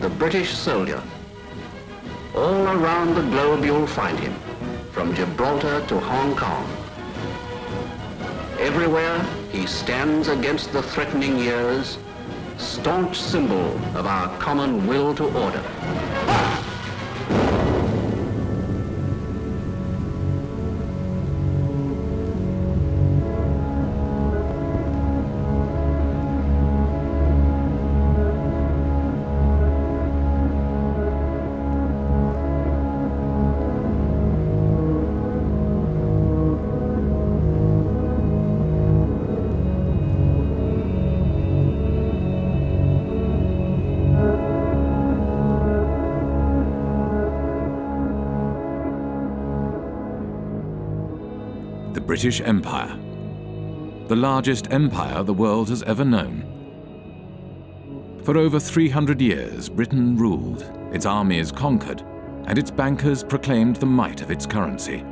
the British soldier. All around the globe you'll find him, from Gibraltar to Hong Kong. Everywhere he stands against the threatening years, staunch symbol of our common will to order. The British Empire, the largest empire the world has ever known. For over 300 years, Britain ruled, its armies conquered, and its bankers proclaimed the might of its currency.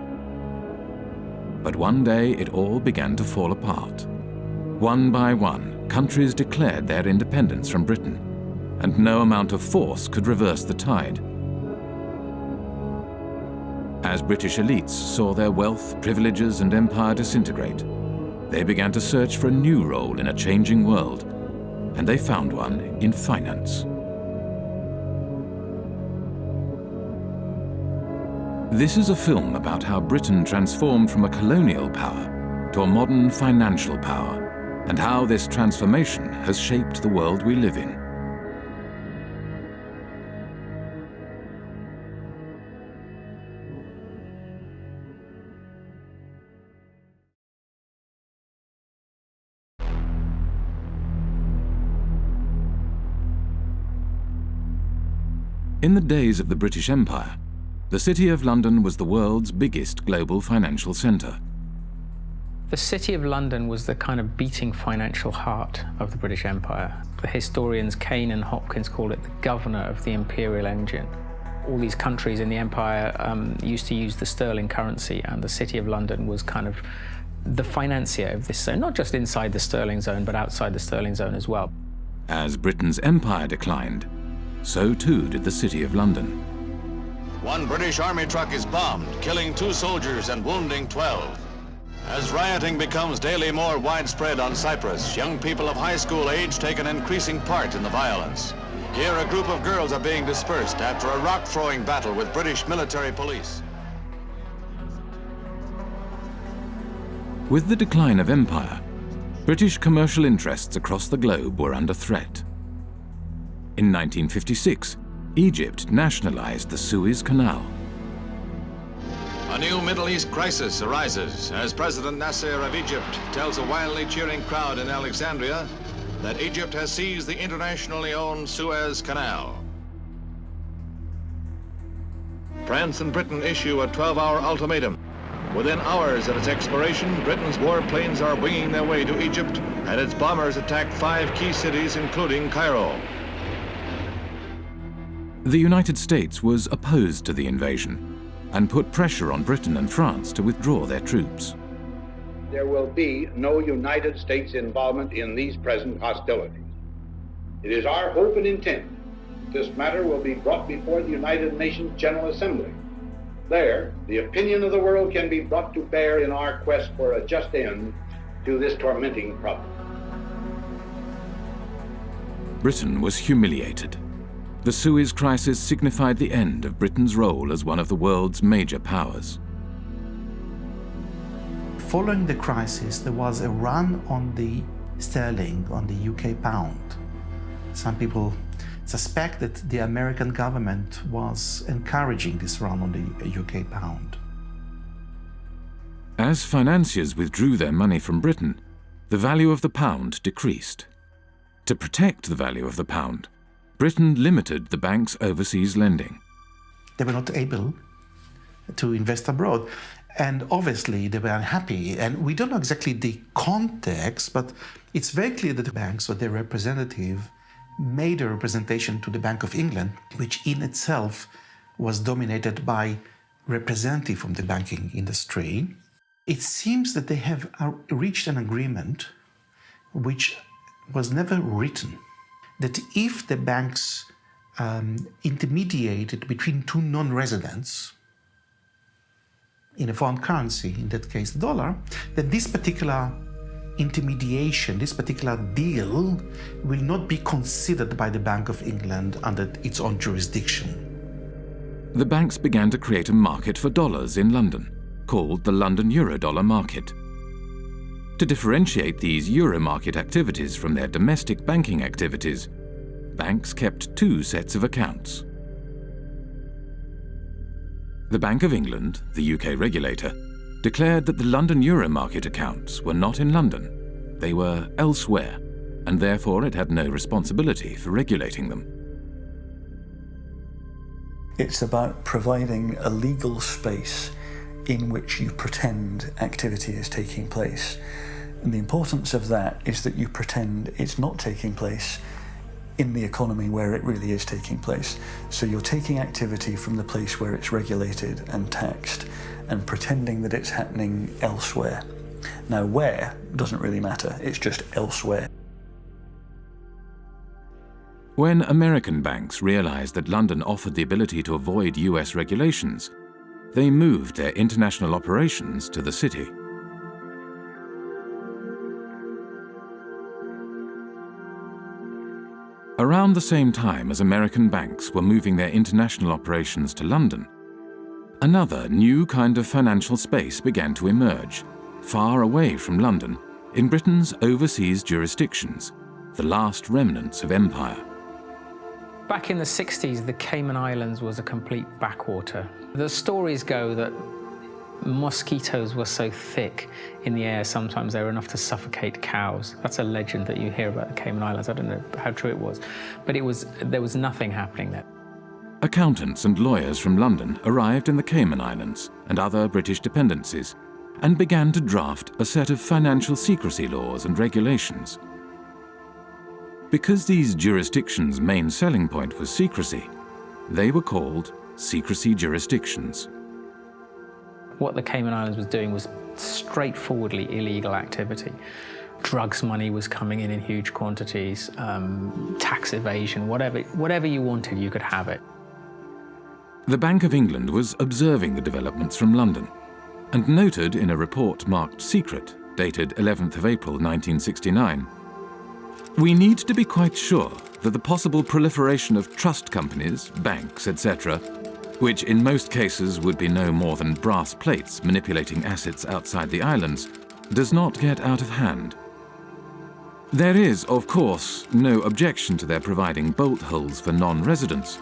But one day it all began to fall apart. One by one, countries declared their independence from Britain, and no amount of force could reverse the tide. As British elites saw their wealth, privileges, and empire disintegrate, they began to search for a new role in a changing world, and they found one in finance. This is a film about how Britain transformed from a colonial power to a modern financial power, and how this transformation has shaped the world we live in. In the days of the British Empire, the City of London was the world's biggest global financial centre. The City of London was the kind of beating financial heart of the British Empire. The historians Kane and Hopkins call it the governor of the imperial engine. All these countries in the empire used to use the sterling currency, and the City of London was kind of the financier of this zone, not just inside the sterling zone, but outside the sterling zone as well. As Britain's empire declined, so too did the City of London. One British Army truck is bombed, killing 2 soldiers and wounding 12. As rioting becomes daily more widespread on Cyprus, young people of high school age take an increasing part in the violence. Here, a group of girls are being dispersed after a rock-throwing battle with British military police. With the decline of empire, British commercial interests across the globe were under threat. In 1956, Egypt nationalized the Suez Canal. A new Middle East crisis arises as President Nasser of Egypt tells a wildly cheering crowd in Alexandria that Egypt has seized the internationally owned Suez Canal. France and Britain issue a 12-hour ultimatum. Within hours of its expiration, Britain's warplanes are winging their way to Egypt, and its bombers attack 5 key cities, including Cairo. The United States was opposed to the invasion and put pressure on Britain and France to withdraw their troops. There will be no United States involvement in these present hostilities. It is our hope and intent this matter will be brought before the United Nations General Assembly. There, the opinion of the world can be brought to bear in our quest for a just end to this tormenting problem. Britain was humiliated. The Suez Crisis signified the end of Britain's role as one of the world's major powers. Following the crisis, there was a run on the sterling, on the UK pound. Some people suspect that the American government was encouraging this run on the UK pound. As financiers withdrew their money from Britain, the value of the pound decreased. To protect the value of the pound, Britain limited the bank's overseas lending. They were not able to invest abroad, and obviously they were unhappy. And we don't know exactly the context, but it's very clear that the banks or their representative made a representation to the Bank of England, which in itself was dominated by representatives from the banking industry. It seems that they have reached an agreement which was never written, that if the banks intermediated between two non-residents in a foreign currency, in that case the dollar, then this particular intermediation, this particular deal will not be considered by the Bank of England under its own jurisdiction. The banks began to create a market for dollars in London, called the London Eurodollar market. To differentiate these euro market activities from their domestic banking activities, banks kept two sets of accounts. The Bank of England, the UK regulator, declared that the London Euro market accounts were not in London. They were elsewhere, and therefore it had no responsibility for regulating them. It's about providing a legal space in which you pretend activity is taking place. And the importance of that is that you pretend it's not taking place in the economy where it really is taking place. So you're taking activity from the place where it's regulated and taxed and pretending that it's happening elsewhere. Now, where doesn't really matter, it's just elsewhere. When American banks realized that London offered the ability to avoid US regulations, they moved their international operations to the city. Around the same time as American banks were moving their international operations to London, another new kind of financial space began to emerge, far away from London, in Britain's overseas jurisdictions, the last remnants of empire. Back in the 60s, the Cayman Islands was a complete backwater. The stories go that mosquitoes were so thick in the air, sometimes they were enough to suffocate cows. That's a legend that you hear about the Cayman Islands. I don't know how true it was, but there was nothing happening there. Accountants and lawyers from London arrived in the Cayman Islands and other British dependencies and began to draft a set of financial secrecy laws and regulations. Because these jurisdictions' main selling point was secrecy, they were called secrecy jurisdictions. What the Cayman Islands was doing was straightforwardly illegal activity. Drugs money was coming in huge quantities, tax evasion, whatever you wanted, you could have it. The Bank of England was observing the developments from London and noted in a report marked secret, dated 11th of April 1969, "We need to be quite sure that the possible proliferation of trust companies, banks, etc., which in most cases would be no more than brass plates manipulating assets outside the islands, does not get out of hand. There is, of course, no objection to their providing bolt holes for non-residents,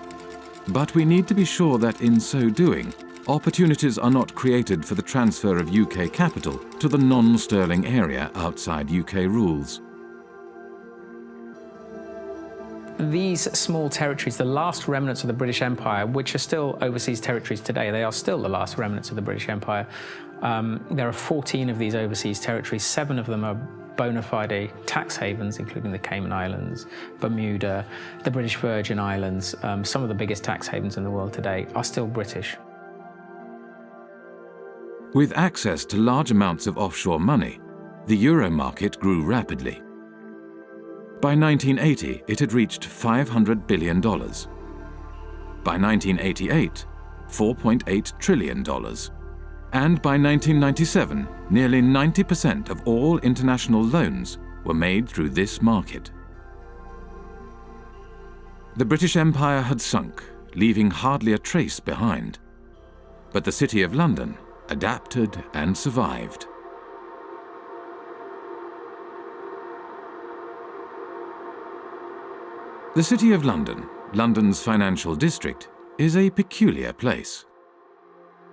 but we need to be sure that in so doing, opportunities are not created for the transfer of UK capital to the non-sterling area outside UK rules." These small territories, the last remnants of the British Empire, which are still overseas territories today, they are still the last remnants of the British Empire. There are 14 of these overseas territories. 7 of them are bona fide tax havens, including the Cayman Islands, Bermuda, the British Virgin Islands. Some of the biggest tax havens in the world today are still British. With access to large amounts of offshore money, the euro market grew rapidly. By 1980, it had reached $500 billion. By 1988, $4.8 trillion. And by 1997, nearly 90% of all international loans were made through this market. The British Empire had sunk, leaving hardly a trace behind. But the City of London adapted and survived. The City of London, London's financial district, is a peculiar place.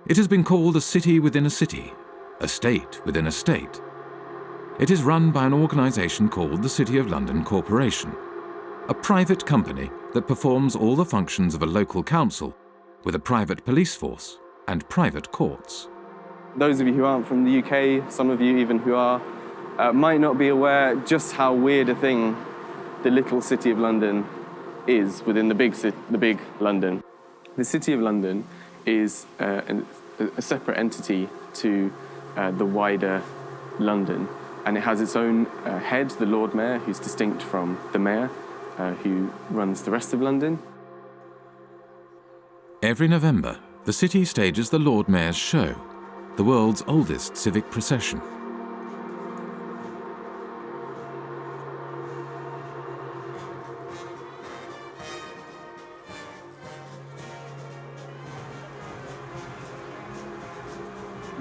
It has been called a city within a city, a state within a state. It is run by an organisation called the City of London Corporation, a private company that performs all the functions of a local council with a private police force and private courts. Those of you who aren't from the UK, some of you even who are, might not be aware just how weird a thing the little City of London is within the big London. The City of London is a separate entity to the wider London, and it has its own head, the Lord Mayor, who's distinct from the Mayor, who runs the rest of London. Every November, the city stages the Lord Mayor's Show, the world's oldest civic procession.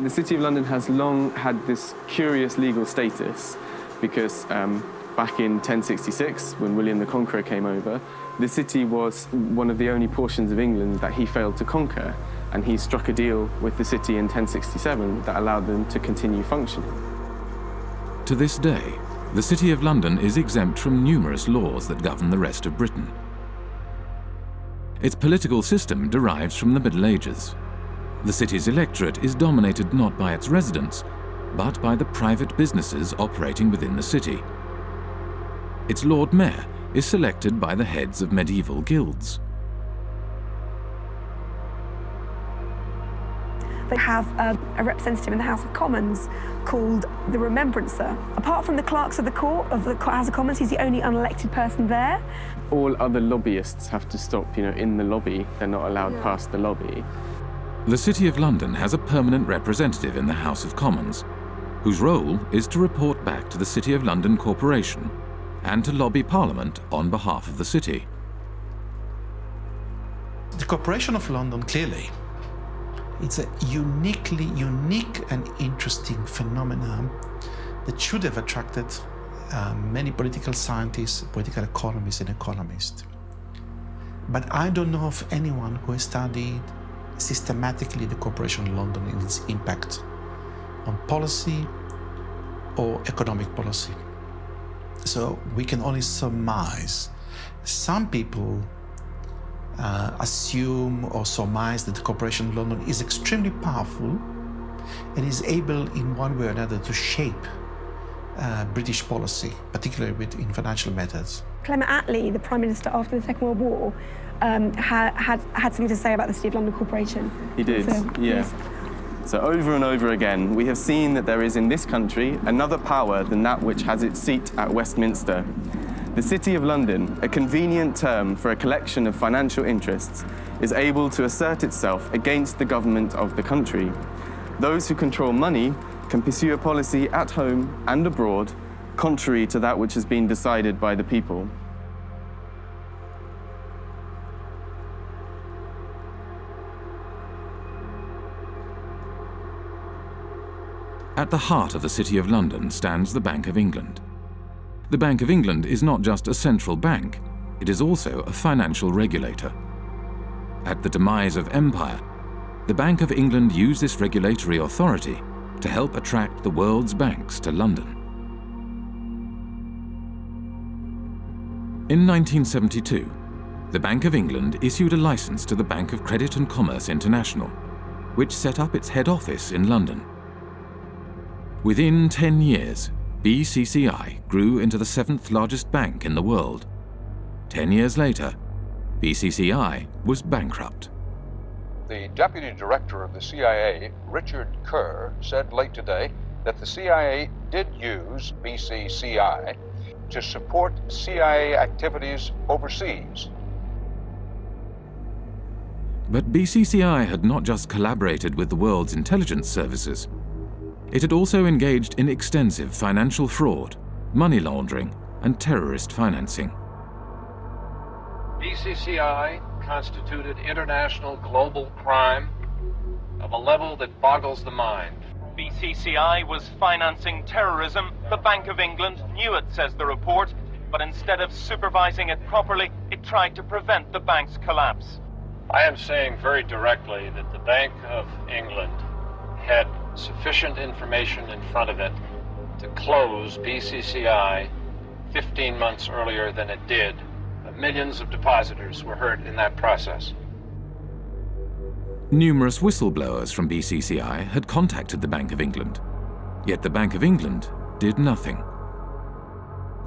The City of London has long had this curious legal status because back in 1066, when William the Conqueror came over, the city was one of the only portions of England that he failed to conquer, and he struck a deal with the city in 1067 that allowed them to continue functioning. To this day, the City of London is exempt from numerous laws that govern the rest of Britain. Its political system derives from the Middle Ages. The city's electorate is dominated not by its residents, but by the private businesses operating within the city. Its Lord Mayor is selected by the heads of medieval guilds. They have a representative in the House of Commons called the Remembrancer. Apart from the clerks of the court of the House of Commons, he's the only unelected person there. All other lobbyists have to stop, in the lobby. They're not allowed past the lobby. The City of London has a permanent representative in the House of Commons, whose role is to report back to the City of London Corporation and to lobby Parliament on behalf of the city. The Corporation of London, clearly, it's a unique and interesting phenomenon that should have attracted many political scientists, political economists and economists. But I don't know of anyone who has studied systematically the Corporation of London and its impact on policy or economic policy. So we can only surmise. Some people assume or surmise that the Corporation of London is extremely powerful and is able in one way or another to shape British policy, particularly in financial matters. Clement Attlee, the Prime Minister after the Second World War, had something to say about the City of London Corporation. He did, yes. So over and over again, we have seen that there is in this country another power than that which has its seat at Westminster. The City of London, a convenient term for a collection of financial interests, is able to assert itself against the government of the country. Those who control money can pursue a policy at home and abroad, contrary to that which has been decided by the people. At the heart of the City of London stands the Bank of England. The Bank of England is not just a central bank, it is also a financial regulator. At the demise of empire, the Bank of England used this regulatory authority to help attract the world's banks to London. In 1972, the Bank of England issued a license to the Bank of Credit and Commerce International, which set up its head office in London. Within 10 years, BCCI grew into the 7th largest bank in the world. 10 years later, BCCI was bankrupt. The deputy director of the CIA, Richard Kerr, said late today that the CIA did use BCCI to support CIA activities overseas. But BCCI had not just collaborated with the world's intelligence services. It had also engaged in extensive financial fraud, money laundering, and terrorist financing. BCCI constituted international global crime of a level that boggles the mind. BCCI was financing terrorism. The Bank of England knew it, says the report, but instead of supervising it properly, it tried to prevent the bank's collapse. I am saying very directly that the Bank of England had sufficient information in front of it to close BCCI 15 months earlier than it did. Millions of depositors were hurt in that process. Numerous whistleblowers from BCCI had contacted the Bank of England, yet the Bank of England did nothing.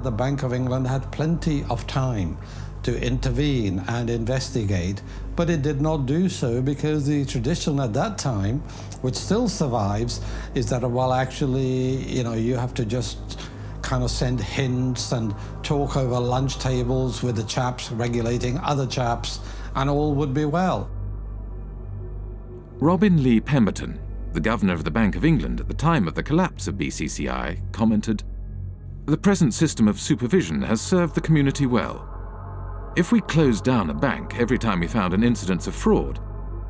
The Bank of England had plenty of time to intervene and investigate, but it did not do so because the tradition at that time, which still survives, is that, well, actually, you have to just kind of send hints and talk over lunch tables with the chaps regulating other chaps, and all would be well. Robin Lee Pemberton, the governor of the Bank of England at the time of the collapse of BCCI, commented, "The present system of supervision has served the community well. If we closed down a bank every time we found an incidence of fraud,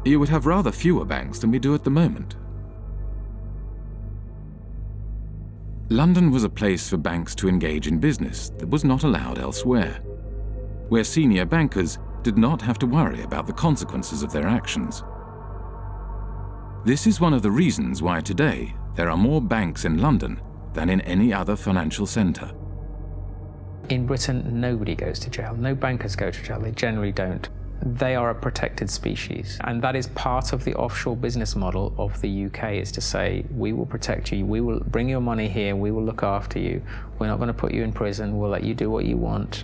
you would have rather fewer banks than we do at the moment." London was a place for banks to engage in business that was not allowed elsewhere, where senior bankers did not have to worry about the consequences of their actions. This is one of the reasons why today there are more banks in London than in any other financial centre. In Britain, nobody goes to jail. No bankers go to jail. They generally don't. They are a protected species. And that is part of the offshore business model of the UK, is to say, we will protect you, we will bring your money here, we will look after you. We're not going to put you in prison, we'll let you do what you want.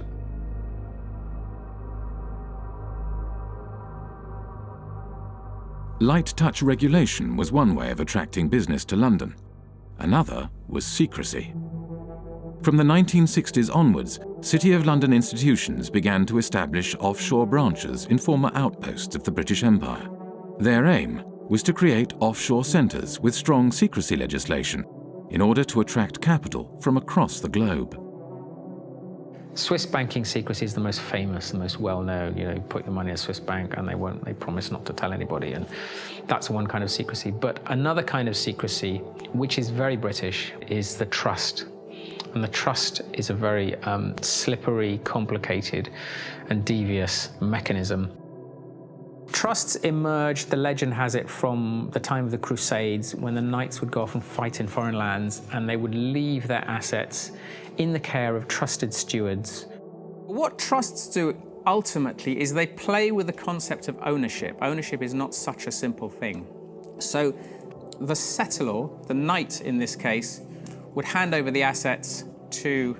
Light touch regulation was one way of attracting business to London. Another was secrecy. From the 1960s onwards, City of London institutions began to establish offshore branches in former outposts of the British Empire. Their aim was to create offshore centres with strong secrecy legislation in order to attract capital from across the globe. Swiss banking secrecy is the most famous, the most well-known. You put your money in a Swiss bank and they promise not to tell anybody, and that's one kind of secrecy. But another kind of secrecy, which is very British, is the trust. And the trust is a very slippery, complicated, and devious mechanism. Trusts emerged, the legend has it, from the time of the Crusades, when the knights would go off and fight in foreign lands, and they would leave their assets in the care of trusted stewards. What trusts do ultimately is they play with the concept of ownership. Ownership is not such a simple thing. So the settlor, the knight in this case, would hand over the assets to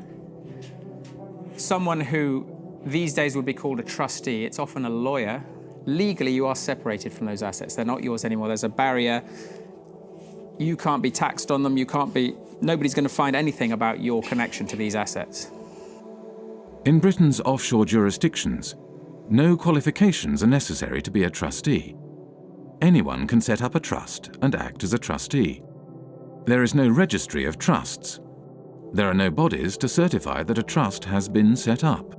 someone who these days would be called a trustee. It's often a lawyer. Legally, you are separated from those assets. They're not yours anymore. There's a barrier. You can't be taxed on them. Nobody's going to find anything about your connection to these assets. In Britain's offshore jurisdictions, no qualifications are necessary to be a trustee. Anyone can set up a trust and act as a trustee. There is no registry of trusts. There are no bodies to certify that a trust has been set up.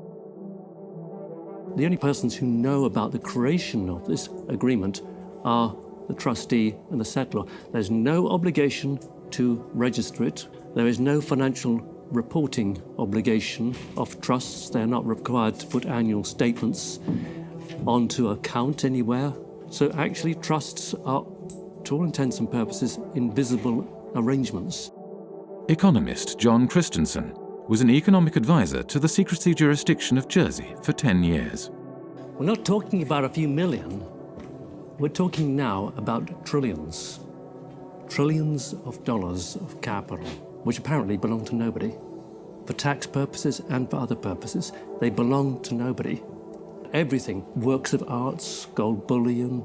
The only persons who know about the creation of this agreement are the trustee and the settlor. There's no obligation to register it. There is no financial reporting obligation of trusts. They're not required to put annual statements onto account anywhere. So actually trusts are, to all intents and purposes, invisible arrangements. Economist John Christensen was an economic advisor to the secrecy jurisdiction of Jersey for 10 years. We're not talking about a few million. We're talking now about trillions. Trillions of dollars of capital, which apparently belong to nobody. For tax purposes and for other purposes, they belong to nobody. Everything, works of arts, gold bullion,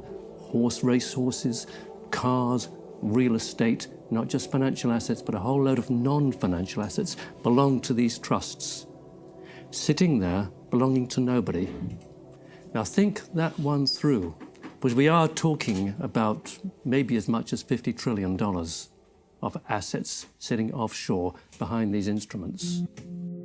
racehorses, cars, real estate, not just financial assets, but a whole load of non-financial assets belong to these trusts, sitting there belonging to nobody. Now think that one through, because we are talking about maybe as much as $50 trillion of assets sitting offshore behind these instruments.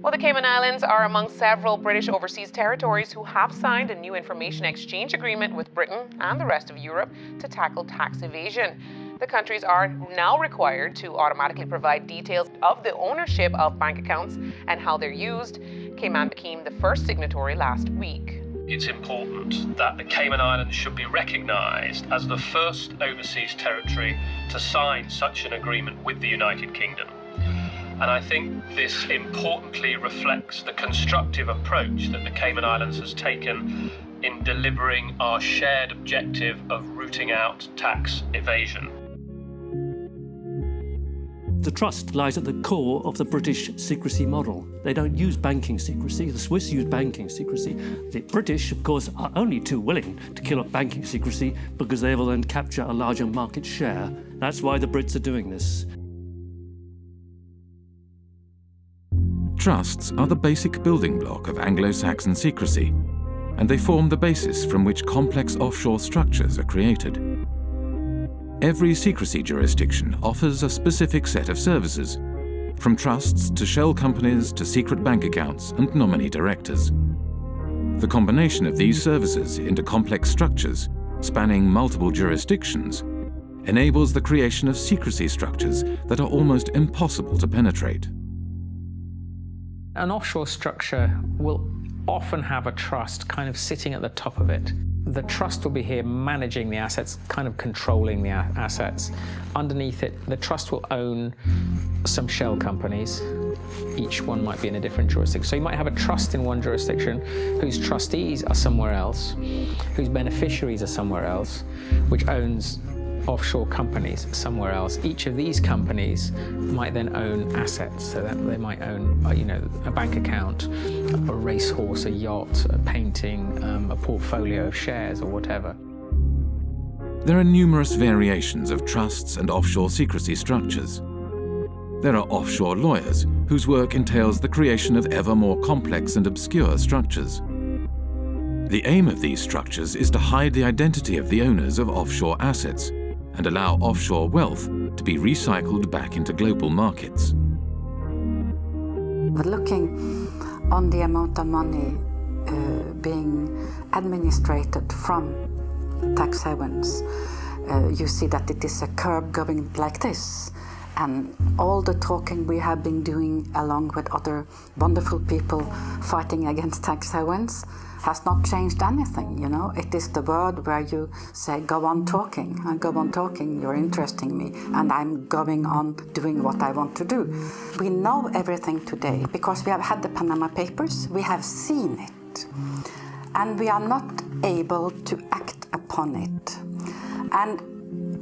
Well, the Cayman Islands are among several British overseas territories who have signed a new information exchange agreement with Britain and the rest of Europe to tackle tax evasion. The countries are now required to automatically provide details of the ownership of bank accounts and how they're used. Cayman became the first signatory last week. It's important that the Cayman Islands should be recognised as the first overseas territory to sign such an agreement with the United Kingdom. And I think this importantly reflects the constructive approach that the Cayman Islands has taken in delivering our shared objective of rooting out tax evasion. The trust lies at the core of the British secrecy model. They don't use banking secrecy. The Swiss use banking secrecy. The British, of course, are only too willing to kill off banking secrecy because they will then capture a larger market share. That's why the Brits are doing this. Trusts are the basic building block of Anglo-Saxon secrecy, and they form the basis from which complex offshore structures are created. Every secrecy jurisdiction offers a specific set of services, from trusts to shell companies to secret bank accounts and nominee directors. The combination of these services into complex structures, spanning multiple jurisdictions, enables the creation of secrecy structures that are almost impossible to penetrate. An offshore structure will often have a trust kind of sitting at the top of it. The trust will be here managing the assets, kind of controlling the assets. Underneath it, the trust will own some shell companies. Each one might be in a different jurisdiction. So you might have a trust in one jurisdiction whose trustees are somewhere else, whose beneficiaries are somewhere else, which owns offshore companies somewhere else. Each of these companies might then own assets, so that they might own, a bank account, a racehorse, a yacht, a painting, a portfolio of shares or whatever. There are numerous variations of trusts and offshore secrecy structures. There are offshore lawyers whose work entails the creation of ever more complex and obscure structures. The aim of these structures is to hide the identity of the owners of offshore assets and allow offshore wealth to be recycled back into global markets. But looking on the amount of money being administrated from tax havens, you see that it is a curve going like this. And all the talking we have been doing along with other wonderful people fighting against tax havens has not changed anything, It is the word where you say, go on talking, and go on talking, you're interesting me, and I'm going on doing what I want to do. We know everything today because we have had the Panama Papers, we have seen it, and we are not able to act upon it. And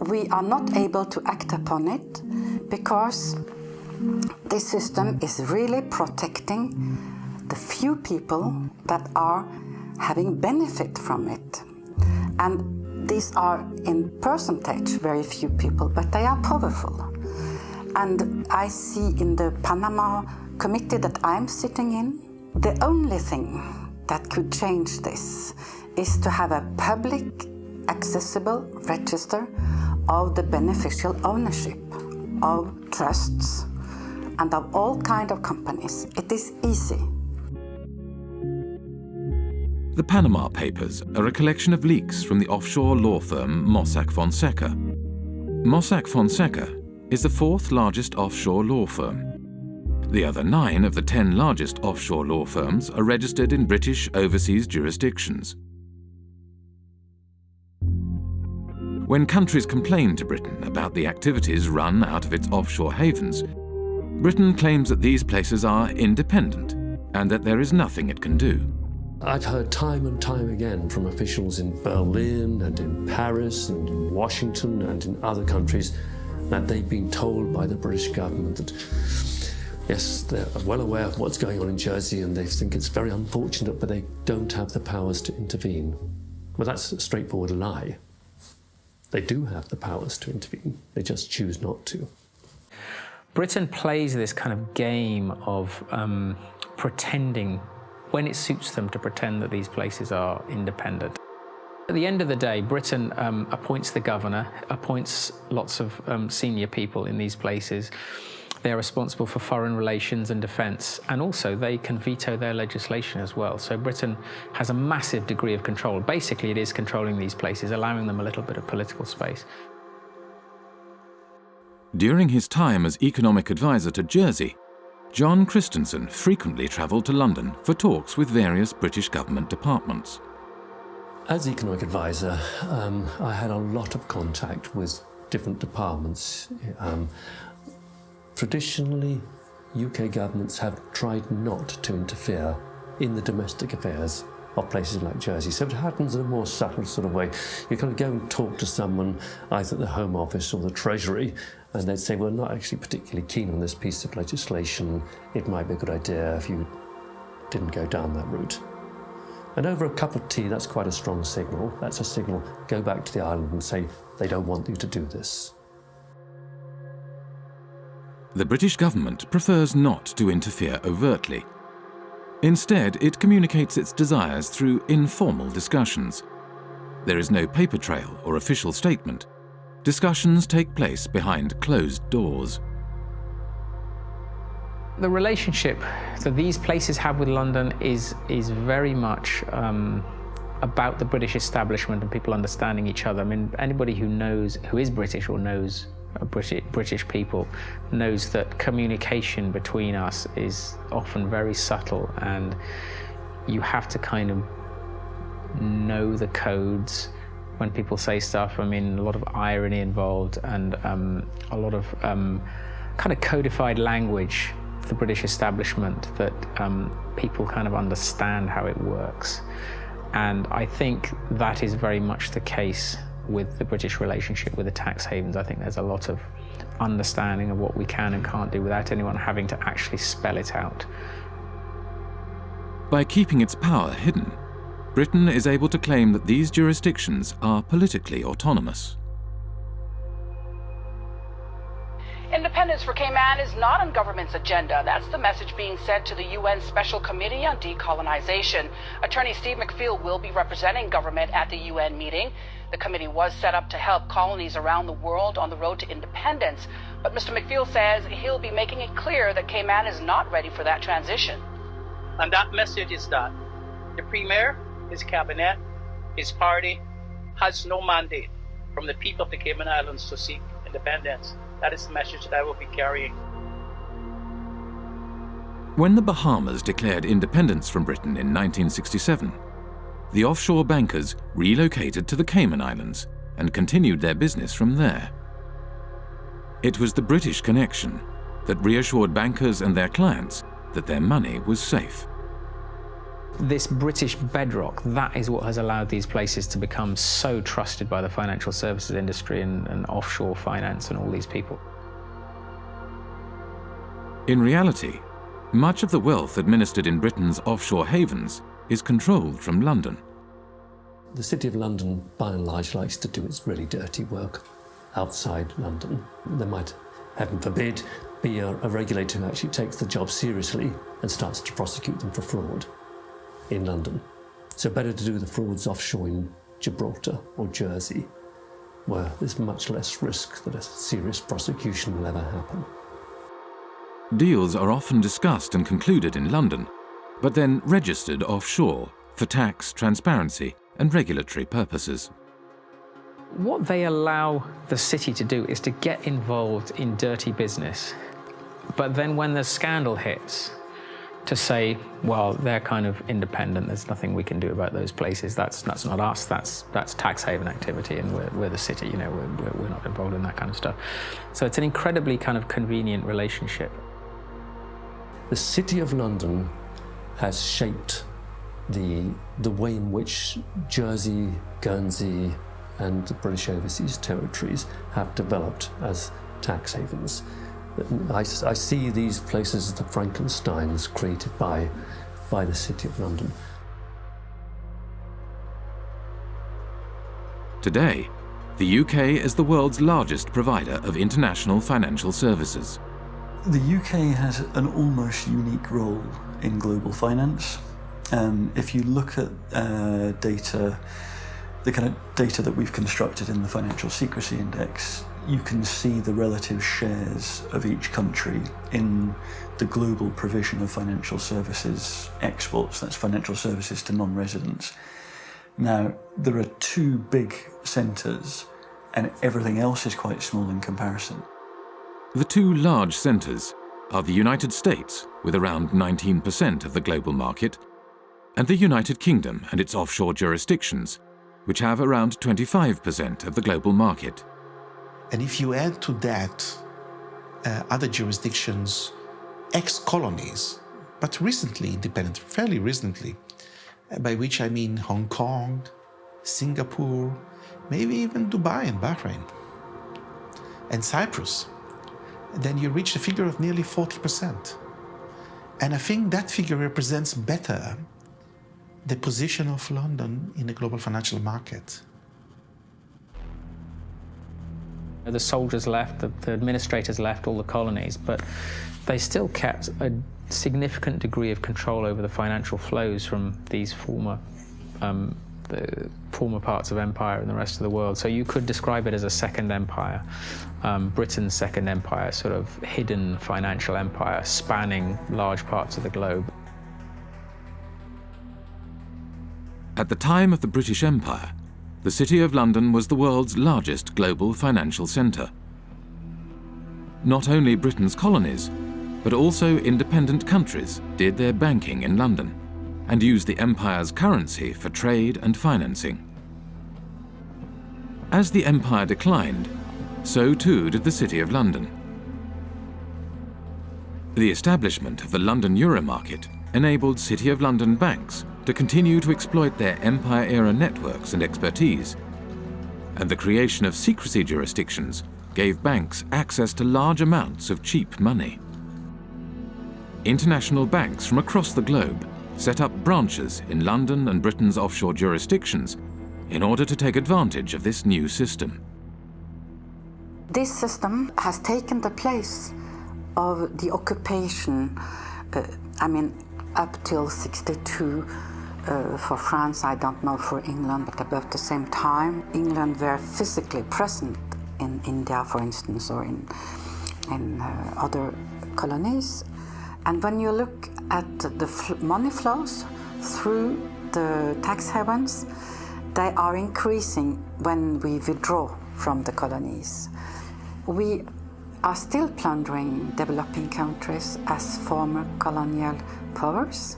we are not able to act upon it because this system is really protecting the few people that are having benefit from it. And these are in percentage very few people, but they are powerful. And I see in the Panama committee that I'm sitting in, the only thing that could change this is to have a public accessible register of the beneficial ownership of trusts and of all kinds of companies. It is easy. The Panama Papers are a collection of leaks from the offshore law firm Mossack Fonseca. Mossack Fonseca is the fourth largest offshore law firm. The other 9 of the 10 largest offshore law firms are registered in British overseas jurisdictions. When countries complain to Britain about the activities run out of its offshore havens, Britain claims that these places are independent and that there is nothing it can do. I've heard time and time again from officials in Berlin and in Paris and in Washington and in other countries that they've been told by the British government that, yes, they're well aware of what's going on in Jersey and they think it's very unfortunate, but they don't have the powers to intervene. Well, that's a straightforward lie. They do have the powers to intervene. They just choose not to. Britain plays this kind of game of pretending, when it suits them, to pretend that these places are independent. At the end of the day, Britain appoints the governor, appoints lots of senior people in these places. They're responsible for foreign relations and defence, and also they can veto their legislation as well. So Britain has a massive degree of control. Basically, it is controlling these places, allowing them a little bit of political space. During his time as economic advisor to Jersey, John Christensen frequently travelled to London for talks with various British government departments. As economic advisor, I had a lot of contact with different departments. Traditionally, UK governments have tried not to interfere in the domestic affairs of places like Jersey. So it happens in a more subtle sort of way. You kind of go and talk to someone, either at the Home Office or the Treasury, and they'd say, well, not actually particularly keen on this piece of legislation. It might be a good idea if you didn't go down that route. And over a cup of tea, that's quite a strong signal. That's a signal, go back to the island and say, they don't want you to do this. The British government prefers not to interfere overtly. Instead, it communicates its desires through informal discussions. There is no paper trail or official statement. discussions take place behind closed doors. The relationship that these places have with London is very much about the British establishment and people understanding each other. I mean, anybody who is British or knows British people knows that communication between us is often very subtle, and you have to kind of know the codes when people say stuff. I mean, a lot of irony involved and a lot of kind of codified language of the British establishment that people kind of understand how it works. And I think that is very much the case with the British relationship with the tax havens. I think there's a lot of understanding of what we can and can't do without anyone having to actually spell it out. By keeping its power hidden, Britain is able to claim that these jurisdictions are politically autonomous. Independence for Cayman is not on government's agenda. That's the message being sent to the UN Special Committee on Decolonization. Attorney Steve McPhail will be representing government at the UN meeting. The committee was set up to help colonies around the world on the road to independence. But Mr. McPhail says he'll be making it clear that Cayman is not ready for that transition. And that message is that the Premier, his cabinet, his party has no mandate from the people of the Cayman Islands to seek independence. That is the message that I will be carrying. When the Bahamas declared independence from Britain in 1967, the offshore bankers relocated to the Cayman Islands and continued their business from there. It was the British connection that reassured bankers and their clients that their money was safe. This British bedrock, that is what has allowed these places to become so trusted by the financial services industry and offshore finance and all these people. In reality, much of the wealth administered in Britain's offshore havens is controlled from London. The City of London, by and large, likes to do its really dirty work outside London. There might, heaven forbid, be a regulator who actually takes the job seriously and starts to prosecute them for fraud in London. So better to do the frauds offshore in Gibraltar or Jersey, where there's much less risk that a serious prosecution will ever happen. Deals are often discussed and concluded in London, but then registered offshore for tax, transparency, and regulatory purposes. What they allow the city to do is to get involved in dirty business, but then when the scandal hits, to say, well, they're kind of independent, there's nothing we can do about those places, that's not us, that's tax haven activity, and we're the city, you know, we're not involved in that kind of stuff. So it's an incredibly kind of convenient relationship. The City of London has shaped the way in which Jersey, Guernsey, and the British Overseas Territories have developed as tax havens. I see these places as the Frankensteins created by the City of London. Today, the UK is the world's largest provider of international financial services. The UK has an almost unique role in global finance. If you look at data, the kind of data that we've constructed in the Financial Secrecy Index, you can see the relative shares of each country in the global provision of financial services exports. That's financial services to non-residents. Now, there are two big centres, and everything else is quite small in comparison. The two large centres are the United States, with around 19% of the global market, and the United Kingdom and its offshore jurisdictions, which have around 25% of the global market. And if you add to that other jurisdictions, ex-colonies, but recently independent, fairly recently, by which I mean Hong Kong, Singapore, maybe even Dubai and Bahrain, and Cyprus, then you reach a figure of nearly 40%. And I think that figure represents better the position of London in the global financial market. The soldiers left, the administrators left all the colonies, but they still kept a significant degree of control over the financial flows from these former former parts of empire in the rest of the world. So you could describe it as a second empire, Britain's second empire, sort of hidden financial empire spanning large parts of the globe. At the time of the British Empire, the City of London was the world's largest global financial centre. Not only Britain's colonies, but also independent countries did their banking in London and used the empire's currency for trade and financing. As the empire declined, so too did the City of London. The establishment of the London Euro Market enabled City of London banks to continue to exploit their empire-era networks and expertise, and the creation of secrecy jurisdictions gave banks access to large amounts of cheap money. International banks from across the globe set up branches in London and Britain's offshore jurisdictions in order to take advantage of this new system. This system has taken the place of the occupation, up till 62. For France, I don't know for England, but about the same time, England were physically present in India, for instance, or in other colonies. And when you look at the money flows through the tax havens, they are increasing when we withdraw from the colonies. We are still plundering developing countries as former colonial powers.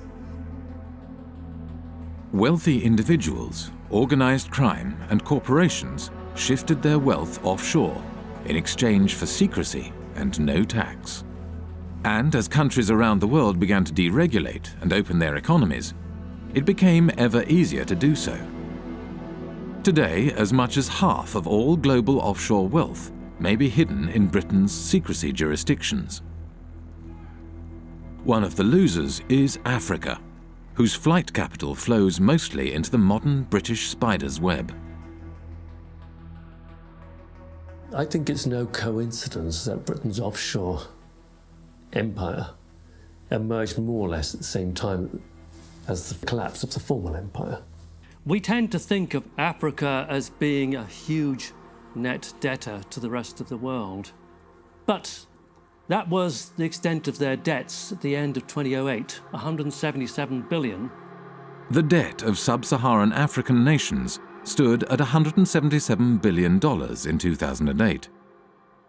Wealthy individuals, organized crime, and corporations shifted their wealth offshore in exchange for secrecy and no tax. And as countries around the world began to deregulate and open their economies, it became ever easier to do so. Today, as much as half of all global offshore wealth may be hidden in Britain's secrecy jurisdictions. One of the losers is Africa, whose flight capital flows mostly into the modern British spider's web. I think it's no coincidence that Britain's offshore empire emerged more or less at the same time as the collapse of the former empire. We tend to think of Africa as being a huge net debtor to the rest of the world. But that was the extent of their debts at the end of 2008, 177 billion. The debt of sub-Saharan African nations stood at $177 billion in 2008.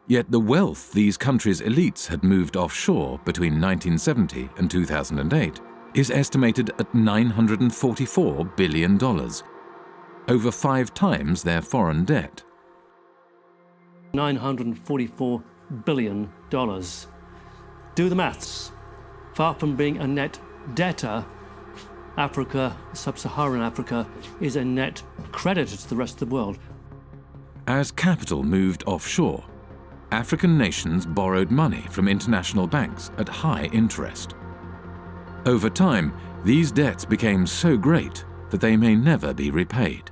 Yet the wealth these countries' elites had moved offshore between 1970 and 2008 is estimated at $944 billion, over 5 times their foreign debt. $944 billion. Do the maths. Far from being a net debtor, Africa, sub-Saharan Africa, is a net creditor to the rest of the world. As capital moved offshore, African nations borrowed money from international banks at high interest. Over time, these debts became so great that they may never be repaid.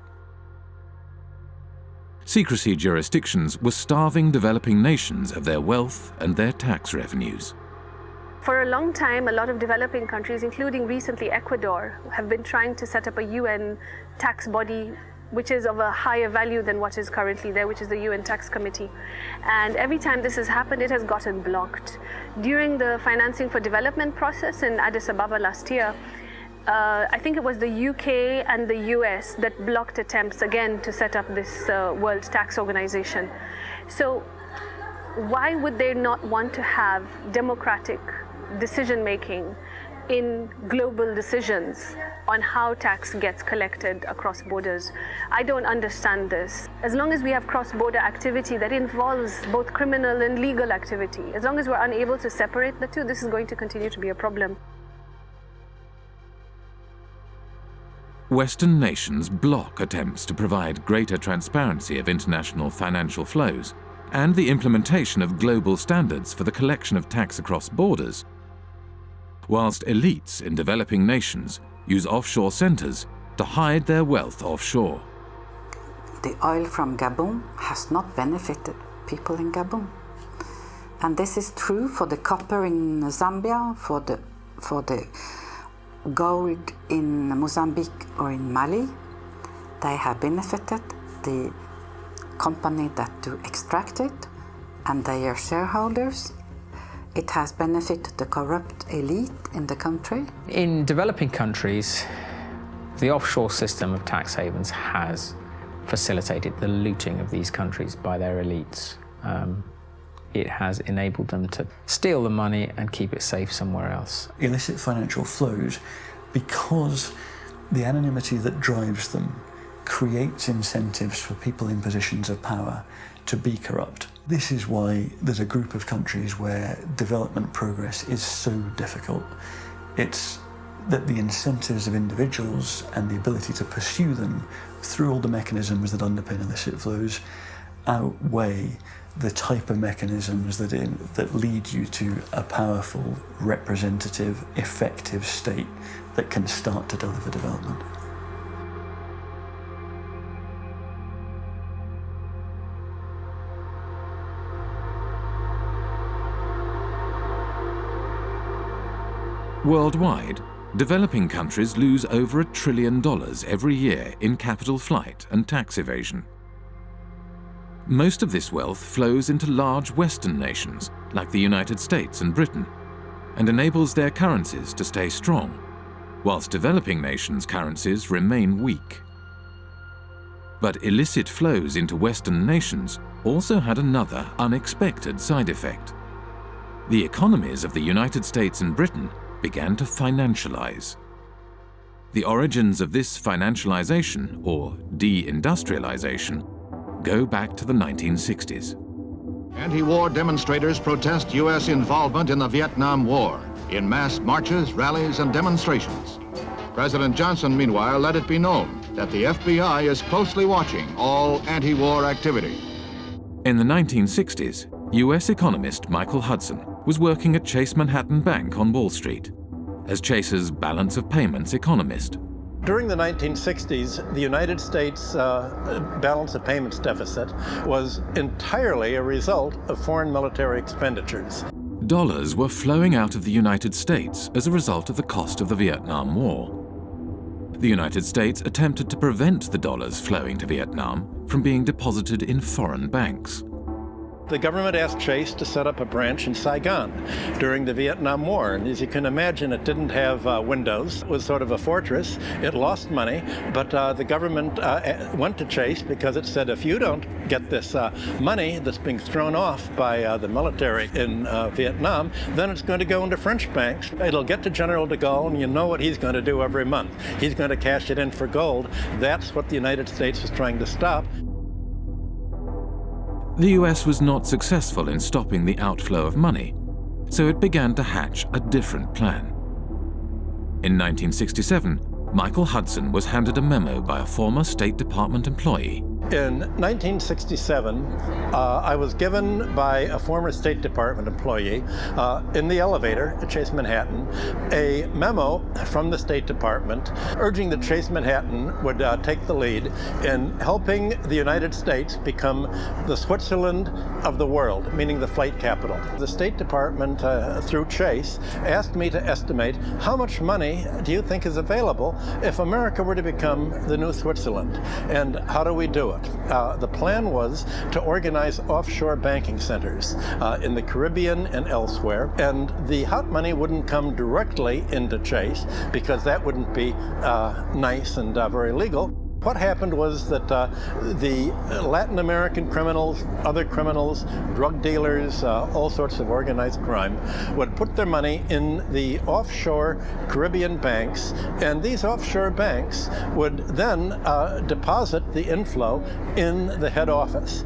Secrecy jurisdictions were starving developing nations of their wealth and their tax revenues. For a long time, a lot of developing countries, including recently Ecuador, have been trying to set up a UN tax body which is of a higher value than what is currently there, which is the UN Tax Committee. And every time this has happened, it has gotten blocked. During the financing for development process in Addis Ababa last year, I think it was the UK and the US that blocked attempts again to set up this World Tax Organization. So why would they not want to have democratic decision-making in global decisions on how tax gets collected across borders? I don't understand this. As long as we have cross-border activity that involves both criminal and legal activity, as long as we're unable to separate the two, this is going to continue to be a problem. Western nations block attempts to provide greater transparency of international financial flows and the implementation of global standards for the collection of tax across borders, whilst elites in developing nations use offshore centres to hide their wealth offshore. The oil from Gabon has not benefited people in Gabon. And this is true for the copper in Zambia, for the gold in Mozambique or in Mali. they have benefited the company that do extract it and their shareholders. It has benefited the corrupt elite in the country. In developing countries, the offshore system of tax havens has facilitated the looting of these countries by their elites. It has enabled them to steal the money and keep it safe somewhere else. Illicit financial flows, because the anonymity that drives them creates incentives for people in positions of power to be corrupt. This is why there's a group of countries where development progress is so difficult. It's that the incentives of individuals and the ability to pursue them through all the mechanisms that underpin illicit flows outweigh the type of mechanisms that lead you to a powerful, representative, effective state that can start to deliver development. Worldwide, developing countries lose over $1 trillion every year in capital flight and tax evasion. Most of this wealth flows into large Western nations like the United States and Britain and enables their currencies to stay strong, whilst developing nations' currencies remain weak. But illicit flows into Western nations also had another unexpected side effect. The economies of the United States and Britain began to financialize. The origins of this financialization, or de-industrialization, go back to the 1960s. Anti-war demonstrators protest U.S. involvement in the Vietnam War in mass marches, rallies, and demonstrations. President Johnson, meanwhile, let it be known that the FBI is closely watching all anti-war activity. In the 1960s, U.S. economist Michael Hudson was working at Chase Manhattan Bank on Wall Street as Chase's balance of payments economist. During the 1960s, the United States balance of payments deficit was entirely a result of foreign military expenditures. Dollars were flowing out of the United States as a result of the cost of the Vietnam War. The United States attempted to prevent the dollars flowing to Vietnam from being deposited in foreign banks. The government asked Chase to set up a branch in Saigon during the Vietnam War. And as you can imagine, it didn't have windows. It was sort of a fortress. It lost money, but the government went to Chase because it said, if you don't get this money that's being thrown off by the military in Vietnam, then it's going to go into French banks. It'll get to General de Gaulle, and you know what he's going to do every month. He's going to cash it in for gold. That's what the United States was trying to stop. The US was not successful in stopping the outflow of money, so it began to hatch a different plan. In 1967, Michael Hudson was handed a memo by a former State Department employee. In 1967, I was given by a former State Department employee in the elevator at Chase Manhattan a memo from the State Department urging that Chase Manhattan would take the lead in helping the United States become the Switzerland of the world, meaning the flight capital. The State Department, through Chase, asked me to estimate how much money do you think is available if America were to become the new Switzerland, and how do we do it? The plan was to organize offshore banking centers in the Caribbean and elsewhere, and the hot money wouldn't come directly into Chase because that wouldn't be nice and very legal. What happened was that the Latin American criminals, other criminals, drug dealers, all sorts of organized crime, would put their money in the offshore Caribbean banks, and these offshore banks would then deposit the inflow in the head office.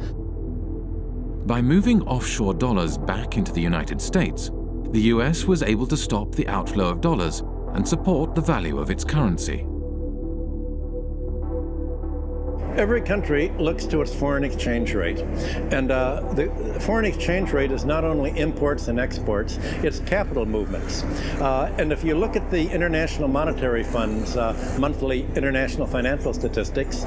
By moving offshore dollars back into the United States, the US was able to stop the outflow of dollars and support the value of its currency. Every country looks to its foreign exchange rate. And the foreign exchange rate is not only imports and exports, it's capital movements. And if you look at the International Monetary Fund's monthly international financial statistics,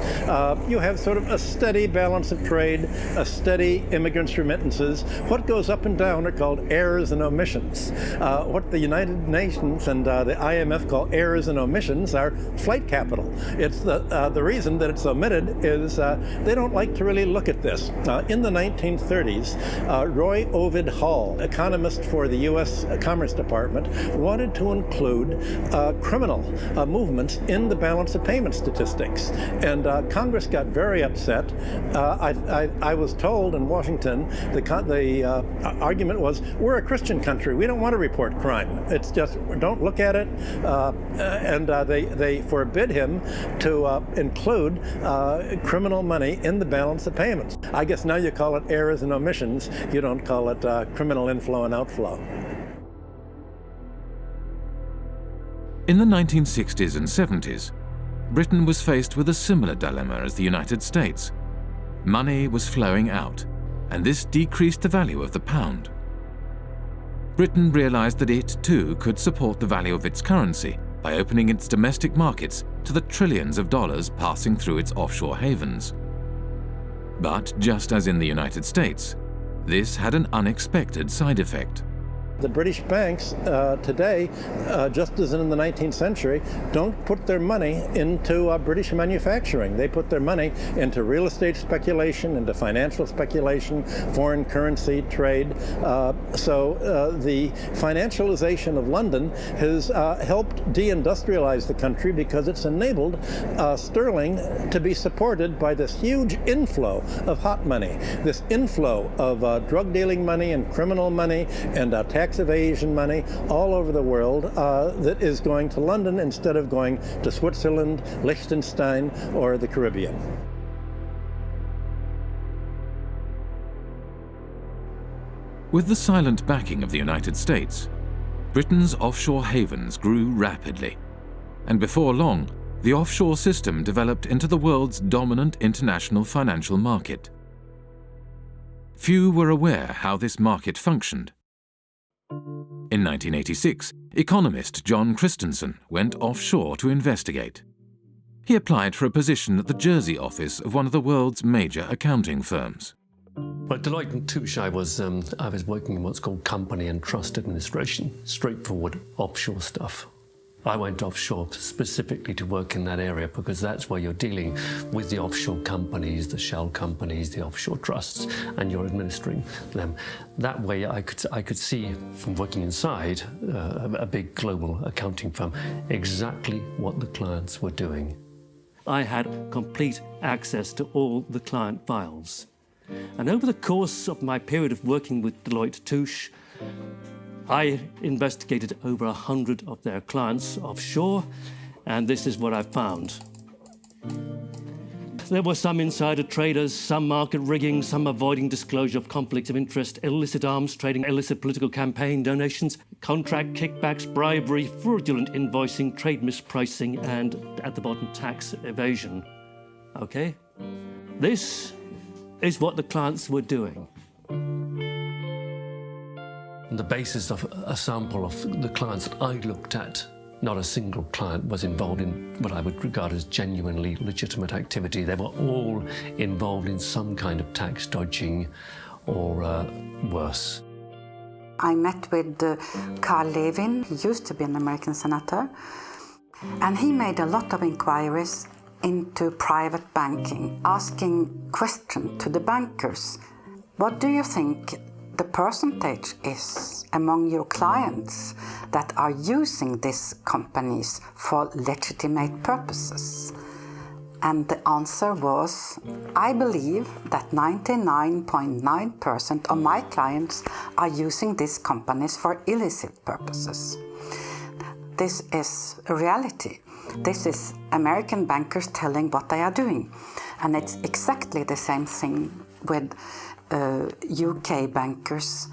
you have sort of a steady balance of trade, a steady immigrants' remittances. What goes up and down are called errors and omissions. What the United Nations and the IMF call errors and omissions are flight capital. It's the reason that it's omitted is they don't like to really look at this. In the 1930s, Roy Ovid Hall, economist for the U.S. Commerce Department, wanted to include criminal movements in the balance of payment statistics. And Congress got very upset. I was told in Washington, the argument was, we're a Christian country. We don't want to report crime. It's just, don't look at it. And they forbid him to include criminal money in the balance of payments. I guess now you call it errors and omissions. You don't call it criminal inflow and outflow. In the 1960s and 70s, Britain was faced with a similar dilemma as the United States. Money was flowing out, and this decreased the value of the pound. Britain realized that it, too, could support the value of its currency by opening its domestic markets to the trillions of dollars passing through its offshore havens. But just as in the United States, this had an unexpected side effect. The British banks today, just as in the 19th century, don't put their money into British manufacturing. They put their money into real estate speculation, into financial speculation, foreign currency trade. So the financialization of London has helped deindustrialize the country because it's enabled sterling to be supported by this huge inflow of hot money, this inflow of drug dealing money and criminal money and tax evasion money all over the world that is going to London instead of going to Switzerland, Liechtenstein, or the Caribbean. With the silent backing of the United States, Britain's offshore havens grew rapidly, and before long, the offshore system developed into the world's dominant international financial market. Few were aware how this market functioned. In 1986, economist John Christensen went offshore to investigate. He applied for a position at the Jersey office of one of the world's major accounting firms. At Deloitte & Touche, I was working in what's called company and trust administration, straightforward offshore stuff. I went offshore specifically to work in that area because that's where you're dealing with the offshore companies, the shell companies, the offshore trusts, and you're administering them. That way I could see from working inside a big global accounting firm exactly what the clients were doing. I had complete access to all the client files. And over the course of my period of working with Deloitte Touche, I investigated over 100 of their clients offshore, and this is what I found. There were some insider traders, some market rigging, some avoiding disclosure of conflicts of interest, illicit arms trading, illicit political campaign donations, contract kickbacks, bribery, fraudulent invoicing, trade mispricing, and, at the bottom, tax evasion. Okay? This is what the clients were doing. On the basis of a sample of the clients that I looked at, not a single client was involved in what I would regard as genuinely legitimate activity. They were all involved in some kind of tax dodging or worse. I met with Carl Levin. He used to be an American senator, and he made a lot of inquiries into private banking, asking questions to the bankers. What do you think the percentage is among your clients that are using these companies for legitimate purposes? And the answer was, I believe that 99.9% of my clients are using these companies for illicit purposes. This is a reality. This is American bankers telling what they are doing. And it's exactly the same thing with UK bankers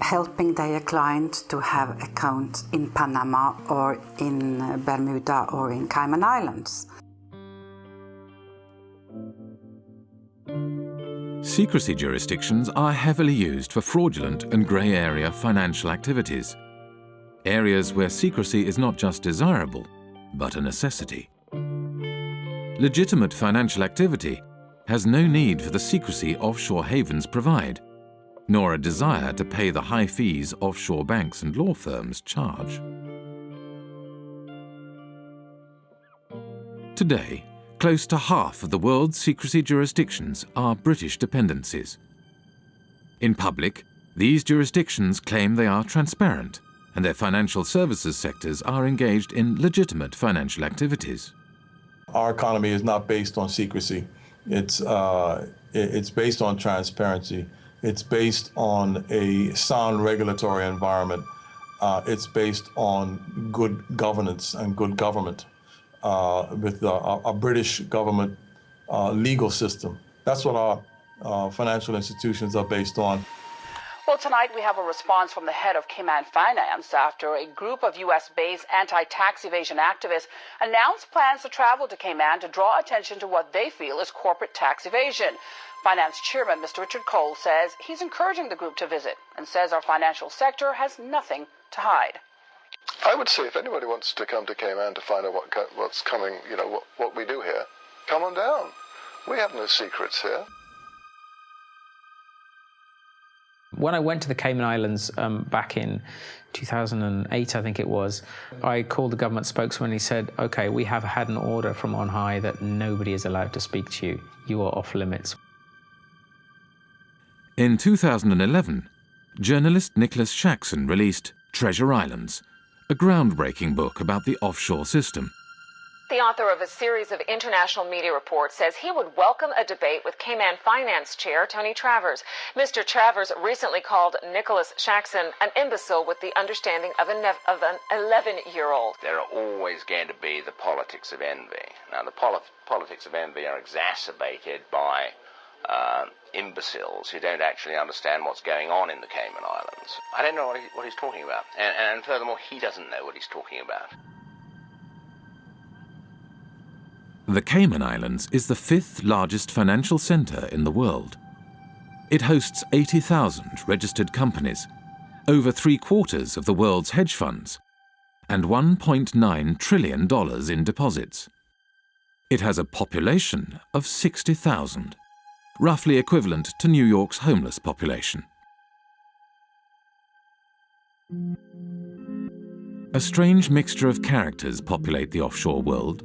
helping their clients to have accounts in Panama or in Bermuda or in Cayman Islands. secrecy jurisdictions are heavily used for fraudulent and grey area financial activities, areas where secrecy is not just desirable, but a necessity. Legitimate financial activity has no need for the secrecy offshore havens provide, nor a desire to pay the high fees offshore banks and law firms charge. Today, close to half of the world's secrecy jurisdictions are British dependencies. In public, these jurisdictions claim they are transparent and their financial services sectors are engaged in legitimate financial activities. Our economy is not based on secrecy. It's based on transparency. It's based on a sound regulatory environment. It's based on good governance and good government with a British government legal system. That's what our financial institutions are based on. Well, tonight we have a response from the head of Cayman Finance after a group of U.S.-based anti-tax evasion activists announced plans to travel to Cayman to draw attention to what they feel is corporate tax evasion. Finance Chairman Mr. Richard Cole says he's encouraging the group to visit and says our financial sector has nothing to hide. I would say if anybody wants to come to Cayman to find out what's coming, you know, what we do here, come on down. We have no secrets here. When I went to the Cayman Islands back in 2008, I think it was, I called the government spokesman and he said, okay, we have had an order from on high that nobody is allowed to speak to you. You are off limits. In 2011, journalist Nicholas Shaxson released Treasure Islands, a groundbreaking book about the offshore system. The author of a series of international media reports says he would welcome a debate with Cayman Finance Chair Tony Travers. Mr. Travers recently called Nicholas Shaxson an imbecile with the understanding of an 11-year-old. There are always going to be the politics of envy. Now, the politics of envy are exacerbated by imbeciles who don't actually understand what's going on in the Cayman Islands. I don't know what he's talking about. And furthermore, he doesn't know what he's talking about. The Cayman Islands is the 5th largest financial centre in the world. It hosts 80,000 registered companies, over 3/4 of the world's hedge funds, and $1.9 trillion in deposits. It has a population of 60,000, roughly equivalent to New York's homeless population. A strange mixture of characters populate the offshore world.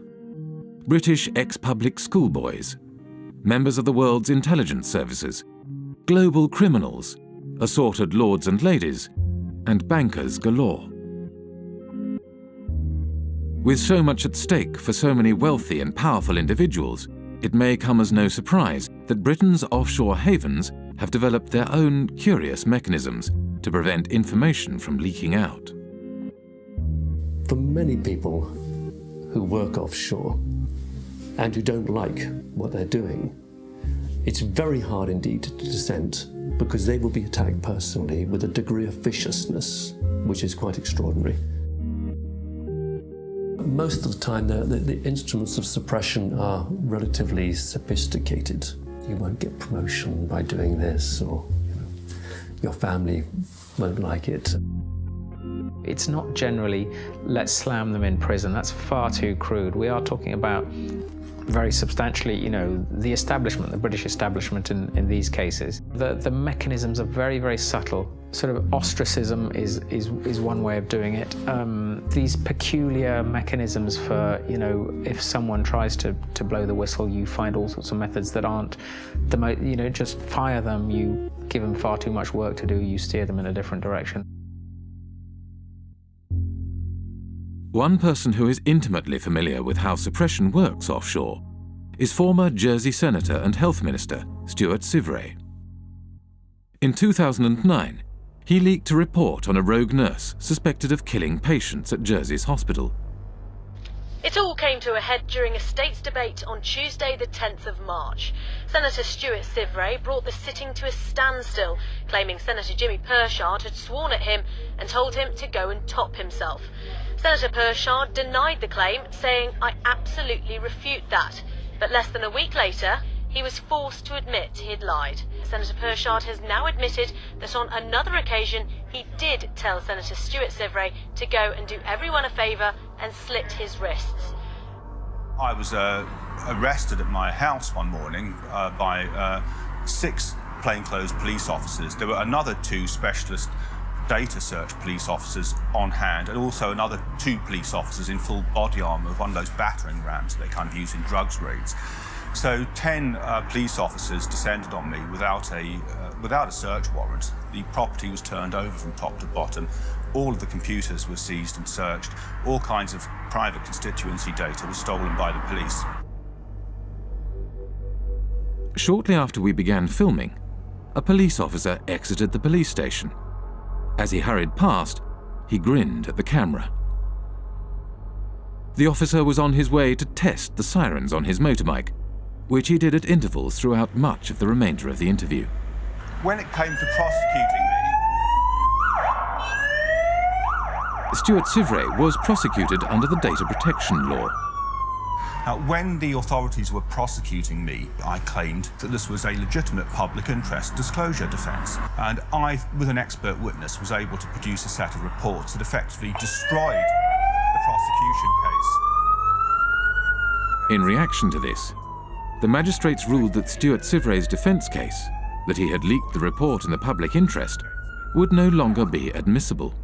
British ex-public schoolboys, members of the world's intelligence services, global criminals, assorted lords and ladies, and bankers galore. With so much at stake for so many wealthy and powerful individuals, it may come as no surprise that Britain's offshore havens have developed their own curious mechanisms to prevent information from leaking out. For many people who work offshore and who don't like what they're doing, it's very hard indeed to dissent, because they will be attacked personally with a degree of viciousness which is quite extraordinary. Most of the time, the instruments of suppression are relatively sophisticated. You won't get promotion by doing this, or your family won't like it. It's not generally, let's slam them in prison. That's far too crude. We are talking about very substantially, the establishment, the British establishment in these cases. The mechanisms are very, very subtle. Sort of ostracism is one way of doing it. These peculiar mechanisms for, if someone tries to blow the whistle, you find all sorts of methods that aren't the most, just fire them, you give them far too much work to do, you steer them in a different direction. One person who is intimately familiar with how suppression works offshore is former Jersey Senator and Health Minister Stuart Sivray. In 2009, he leaked a report on a rogue nurse suspected of killing patients at Jersey's hospital. It all came to a head during a state's debate on Tuesday the 10th of March. Senator Stuart Sivray brought the sitting to a standstill, claiming Senator Jimmy Pershard had sworn at him and told him to go and top himself. Senator Pershard denied the claim, saying, "I absolutely refute that." But less than a week later, he was forced to admit he'd lied. Senator Persaud has now admitted that on another occasion he did tell Senator Stuart Sivray to go and do everyone a favour and slit his wrists. I was arrested at my house one morning by 6 plainclothes police officers. There were another 2 specialist data search police officers on hand, and also another 2 police officers in full body armour, one of those battering rams they kind of use in drugs raids. So 10 police officers descended on me without a search warrant. The property was turned over from top to bottom. All of the computers were seized and searched. All kinds of private constituency data was stolen by the police. Shortly after we began filming, a police officer exited the police station. As he hurried past, he grinned at the camera. The officer was on his way to test the sirens on his motorbike, which he did at intervals throughout much of the remainder of the interview. When it came to prosecuting me, Stuart Sivray was prosecuted under the data protection law. Now, when the authorities were prosecuting me, I claimed that this was a legitimate public interest disclosure defence. And I, with an expert witness, was able to produce a set of reports that effectively destroyed the prosecution case. In reaction to this, the magistrates ruled that Stuart Sivray's defence case, that he had leaked the report in the public interest, would no longer be admissible,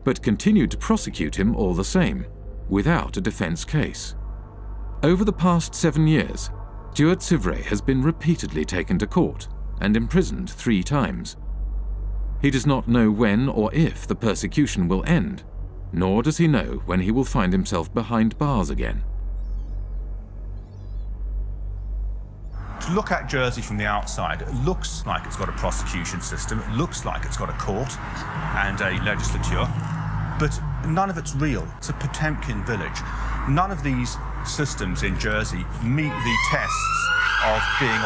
but continued to prosecute him all the same, without a defence case. Over the past 7 years, Stuart Sivray has been repeatedly taken to court and imprisoned 3 times. He does not know when or if the persecution will end, nor does he know when he will find himself behind bars again. To look at Jersey from the outside, it looks like it's got a prosecution system, it looks like it's got a court and a legislature, but none of it's real. It's a Potemkin village. None of these systems in Jersey meet the tests of being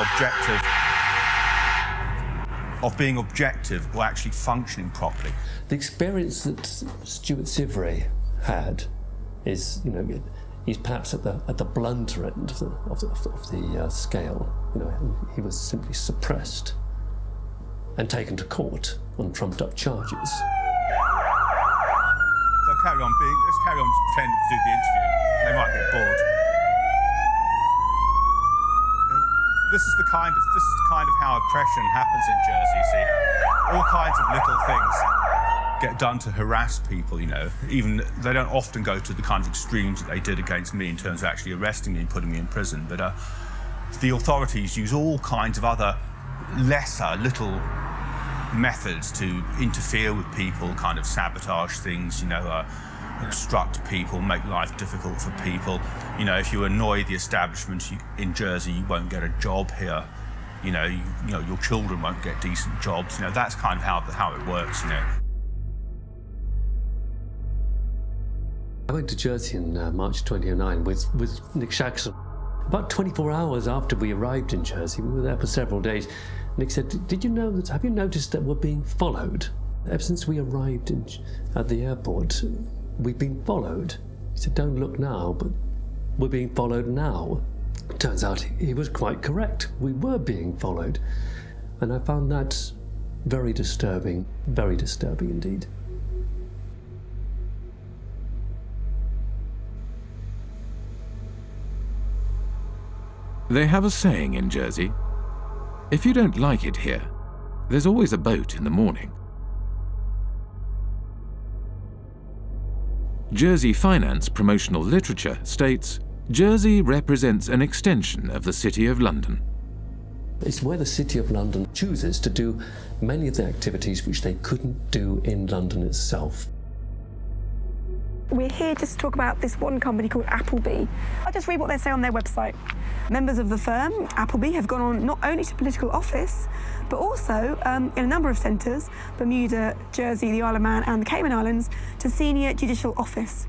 objective or actually functioning properly. The experience that Stuart Sivray had is, he's perhaps at the blunter end of the scale. He was simply suppressed and taken to court on trumped-up charges. So let's carry on pretending to do the interview. They might get bored. This is the kind of how oppression happens in Jersey. You see, all kinds of little things get done to harass people. Even they don't often go to the kind of extremes that they did against me in terms of actually arresting me and putting me in prison. But the authorities use all kinds of other lesser little methods to interfere with people, kind of sabotage things. Obstruct people, make life difficult for people. If you annoy the establishment in Jersey, you won't get a job here. Your children won't get decent jobs. That's kind of how it works. I went to Jersey in March 2009 with Nick Shaxson. About 24 hours after we arrived in Jersey, we were there for several days. Nick said, have you noticed that we're being followed? Ever since we arrived at the airport, we've been followed. He said, don't look now, but we're being followed now. Turns out he was quite correct. We were being followed. And I found that very disturbing indeed. They have a saying in Jersey, if you don't like it here, there's always a boat in the morning. Jersey Finance promotional literature states, Jersey represents an extension of the City of London. It's where the City of London chooses to do many of the activities which they couldn't do in London itself. We're here just to talk about this one company called Appleby. I'll just read what they say on their website. Members of the firm, Appleby, have gone on not only to political office, but also in a number of centres, Bermuda, Jersey, the Isle of Man and the Cayman Islands, to senior judicial office.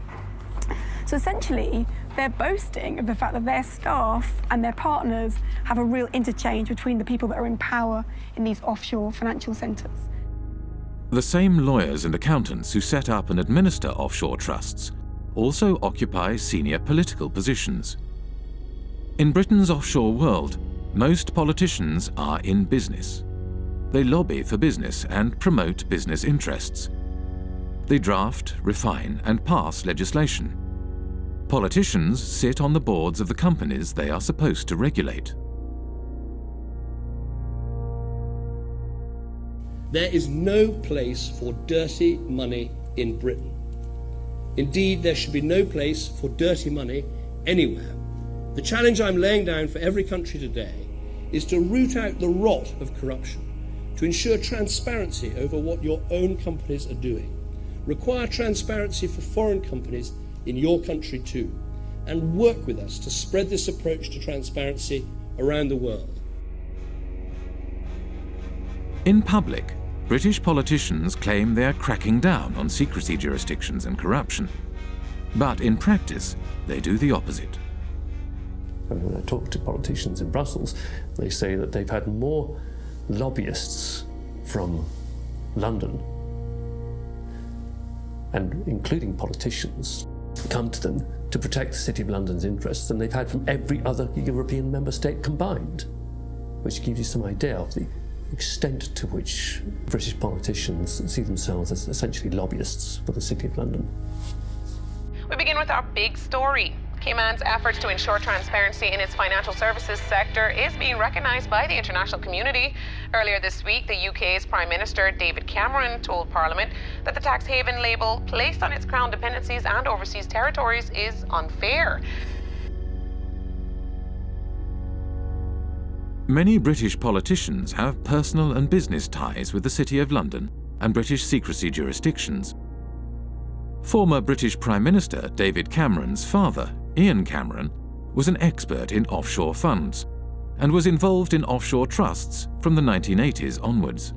So essentially, they're boasting of the fact that their staff and their partners have a real interchange between the people that are in power in these offshore financial centres. The same lawyers and accountants who set up and administer offshore trusts also occupy senior political positions. In Britain's offshore world, Most politicians are in business. They lobby for business and promote business interests. They draft, refine, and pass legislation. Politicians sit on the boards of the companies they are supposed to regulate. There is no place for dirty money in Britain. Indeed, there should be no place for dirty money anywhere. The challenge I'm laying down for every country today is to root out the rot of corruption, to ensure transparency over what your own companies are doing. Require transparency for foreign companies in your country too, and work with us to spread this approach to transparency around the world. In public, British politicians claim they are cracking down on secrecy jurisdictions and corruption. But in practice, they do the opposite. When I talk to politicians in Brussels, they say that they've had more lobbyists from London, and including politicians, come to them to protect the City of London's interests than they've had from every other European member state combined, which gives you some idea of the extent to which British politicians see themselves as essentially lobbyists for the City of London. We begin with our big story. Cayman's efforts to ensure transparency in its financial services sector is being recognised by the international community. Earlier this week, the UK's Prime Minister David Cameron told Parliament that the tax haven label placed on its crown dependencies and overseas territories is unfair. Many British politicians have personal and business ties with the City of London and British secrecy jurisdictions. Former British Prime Minister David Cameron's father, Ian Cameron, was an expert in offshore funds and was involved in offshore trusts from the 1980s onwards.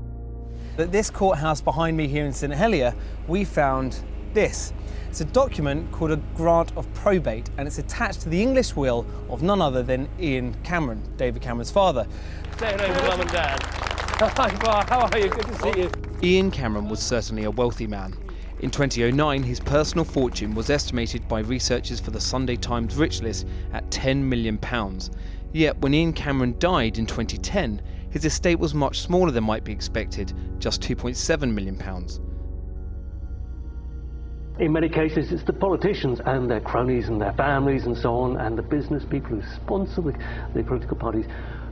At this courthouse behind me here in St Helier, we found this. It's a document called a grant of probate, and it's attached to the English will of none other than Ian Cameron, David Cameron's father. Say hello to Mum and Dad. Hi, how are you? Good to see you. Ian Cameron was certainly a wealthy man. In 2009, his personal fortune was estimated by researchers for the Sunday Times Rich List at £10 million. Yet when Ian Cameron died in 2010, his estate was much smaller than might be expected, just £2.7 million. In many cases, it's the politicians and their cronies and their families and so on, and the business people who sponsor the political parties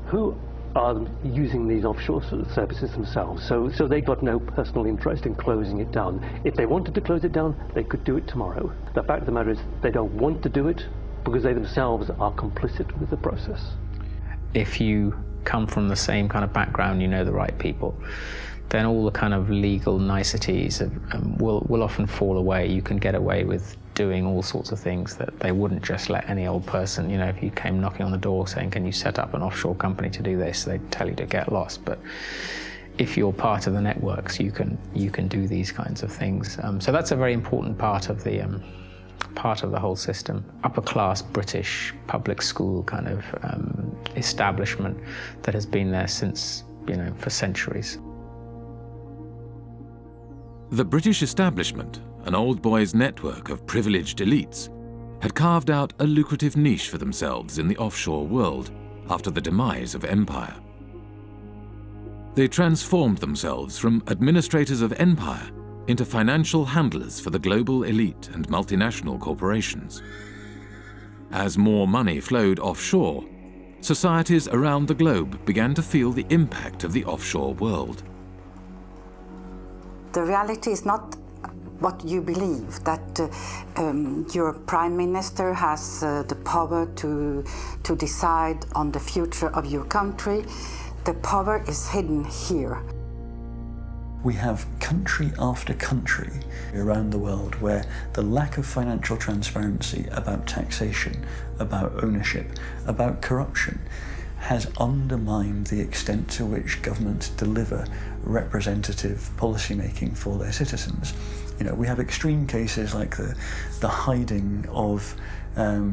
who are using these offshore services themselves. So they've got no personal interest in closing it down. If they wanted to close it down, they could do it tomorrow. The fact of the matter is they don't want to do it because they themselves are complicit with the process. If you come from the same kind of background, you know the right people, then all the kind of legal niceties will often fall away. You can get away with doing all sorts of things that they wouldn't just let any old person, you know, if you came knocking on the door saying, can you set up an offshore company to do this, they'd tell you to get lost. But if you're part of the networks, you can do these kinds of things. So that's a very important part of the whole system. Upper class British public school kind of establishment that has been there since, you know, for centuries. The British establishment, an old boys' network of privileged elites, had carved out a lucrative niche for themselves in the offshore world after the demise of empire. They transformed themselves from administrators of empire into financial handlers for the global elite and multinational corporations. As more money flowed offshore, societies around the globe began to feel the impact of the offshore world. The reality is not what you believe, that your prime minister has the power to decide on the future of your country. The power is hidden here. We have country after country around the world where the lack of financial transparency about taxation, about ownership, about corruption has undermined the extent to which governments deliver representative policymaking for their citizens. You know, we have extreme cases like the hiding of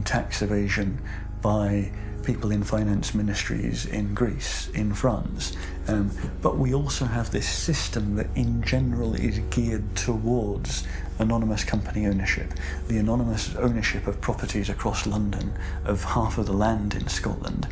tax evasion by people in finance ministries in Greece, in France. But we also have this system that in general is geared towards anonymous company ownership, the anonymous ownership of properties across London, of half of the land in Scotland.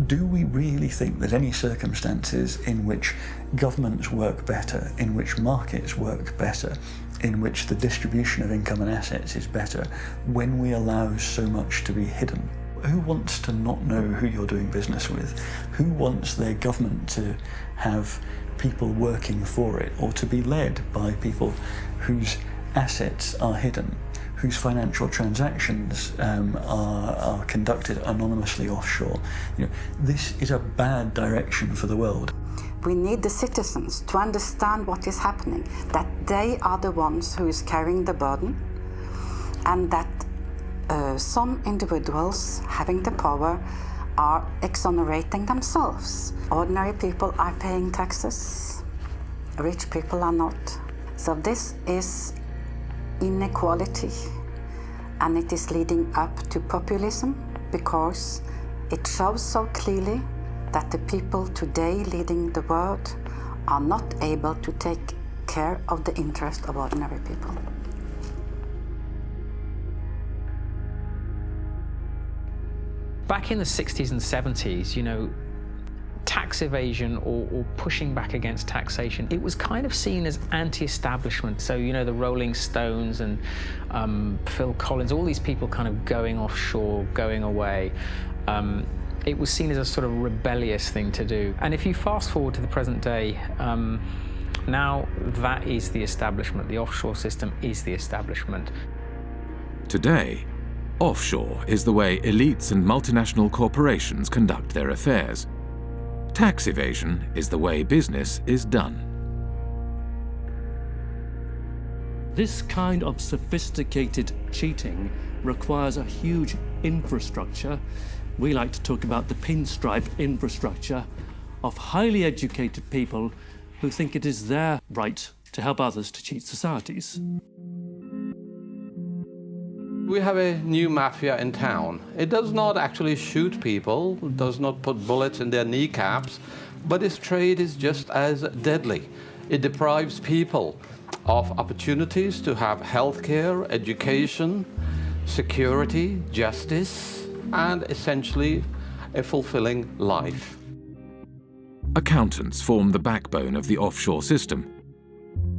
Do we really think there's any circumstances in which governments work better, in which markets work better, in which the distribution of income and assets is better, when we allow so much to be hidden? Who wants to not know who you're doing business with? Who wants their government to have people working for it, or to be led by people whose assets are hidden, whose financial transactions are conducted anonymously offshore? This is a bad direction for the world. We need the citizens to understand what is happening, that they are the ones who is carrying the burden, and that some individuals having the power are exonerating themselves. Ordinary people are paying taxes, rich people are not. So this is inequality, and it is leading up to populism, because it shows so clearly that the people today leading the world are not able to take care of the interest of ordinary people. Back in the 60s and 70s, tax evasion or pushing back against taxation, it was kind of seen as anti-establishment. So, the Rolling Stones and Phil Collins, all these people kind of going offshore, going away. It was seen as a sort of rebellious thing to do. And if you fast forward to the present day, now that is the establishment. The offshore system is the establishment. Today, offshore is the way elites and multinational corporations conduct their affairs. Tax evasion is the way business is done. This kind of sophisticated cheating requires a huge infrastructure. We like to talk about the pinstripe infrastructure of highly educated people who think it is their right to help others to cheat societies. We have a new mafia in town. It does not actually shoot people, does not put bullets in their kneecaps, but its trade is just as deadly. It deprives people of opportunities to have healthcare, education, security, justice, and essentially a fulfilling life. Accountants form the backbone of the offshore system.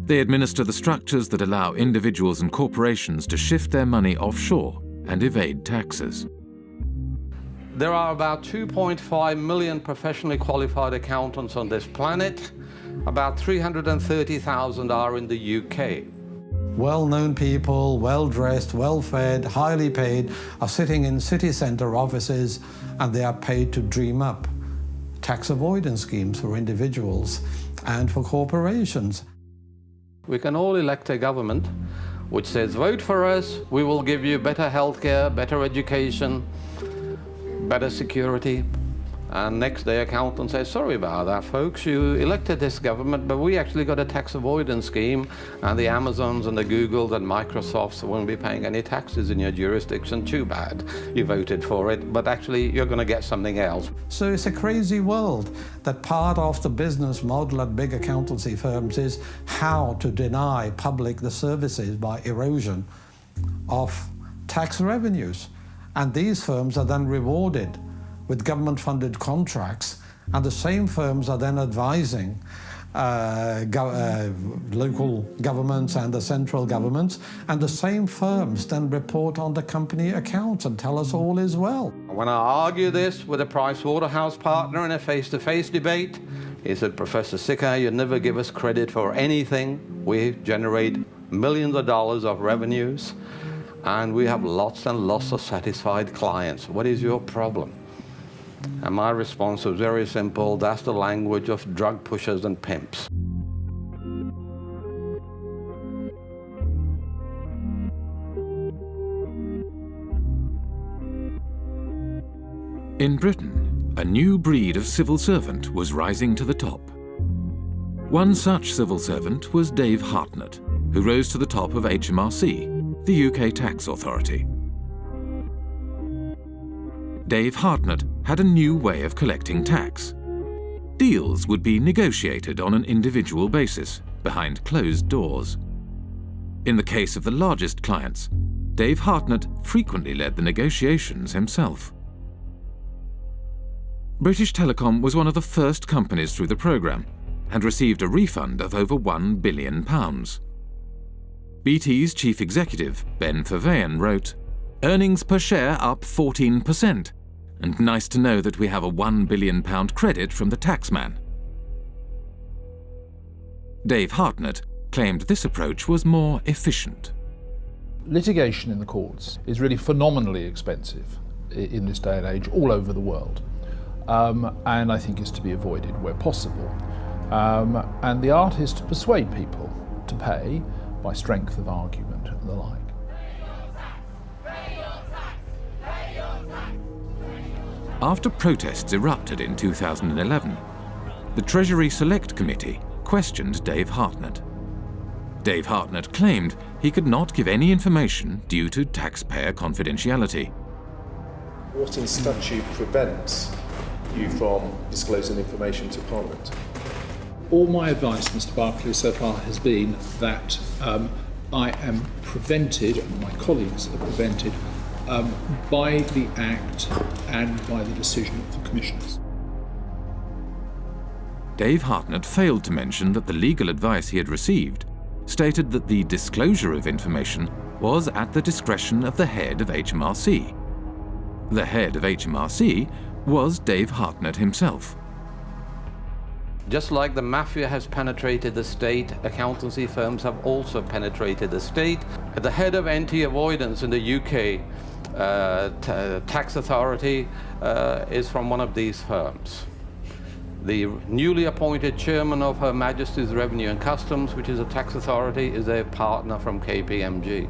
They administer the structures that allow individuals and corporations to shift their money offshore and evade taxes. There are about 2.5 million professionally qualified accountants on this planet. About 330,000 are in the UK. Well-known people, well-dressed, well-fed, highly paid, are sitting in city centre offices, and they are paid to dream up tax avoidance schemes for individuals and for corporations. We can all elect a government which says, vote for us, we will give you better healthcare, better education, better security. And next day accountant says, sorry about that, folks, you elected this government, but we actually got a tax avoidance scheme, and the Amazons and the Googles and Microsofts won't be paying any taxes in your jurisdiction. Too bad. You voted for it, but actually you're going to get something else. So it's a crazy world that part of the business model at big accountancy firms is how to deny public the services by erosion of tax revenues. And these firms are then rewarded with government-funded contracts, and the same firms are then advising local governments and the central governments, and the same firms then report on the company accounts and tell us all is well. When I argue this with a Pricewaterhouse partner in a face-to-face debate, he said, Professor Sikkar, you never give us credit for anything. We generate millions of dollars of revenues, and we have lots and lots of satisfied clients. What is your problem? And my response was very simple: that's the language of drug pushers and pimps. In Britain, a new breed of civil servant was rising to the top. One such civil servant was Dave Hartnett, who rose to the top of HMRC, the UK tax authority. Dave Hartnett had a new way of collecting tax. Deals would be negotiated on an individual basis, behind closed doors. In the case of the largest clients, Dave Hartnett frequently led the negotiations himself. British Telecom was one of the first companies through the programme and received a refund of over £1 billion. BT's chief executive, Ben Verweyen, wrote, "Earnings per share up 14%, and nice to know that we have a £1 billion credit from the taxman." Dave Hartnett claimed this approach was more efficient. Litigation in the courts is really phenomenally expensive in this day and age all over the world, and I think is to be avoided where possible. And the art is to persuade people to pay by strength of argument and the like. After protests erupted in 2011, the Treasury Select Committee questioned Dave Hartnett. Dave Hartnett claimed he could not give any information due to taxpayer confidentiality. What in statute prevents you from disclosing information to Parliament? All my advice, Mr. Barclay, so far has been that I am prevented, and my colleagues are prevented, by the Act and by the decision of the Commissioners. Dave Hartnett failed to mention that the legal advice he had received stated that the disclosure of information was at the discretion of the head of HMRC. The head of HMRC was Dave Hartnett himself. Just like the mafia has penetrated the state, accountancy firms have also penetrated the state. The head of anti-avoidance in the UK tax authority is from one of these firms. The newly appointed chairman of Her Majesty's Revenue and Customs, which is a tax authority, is a partner from KPMG.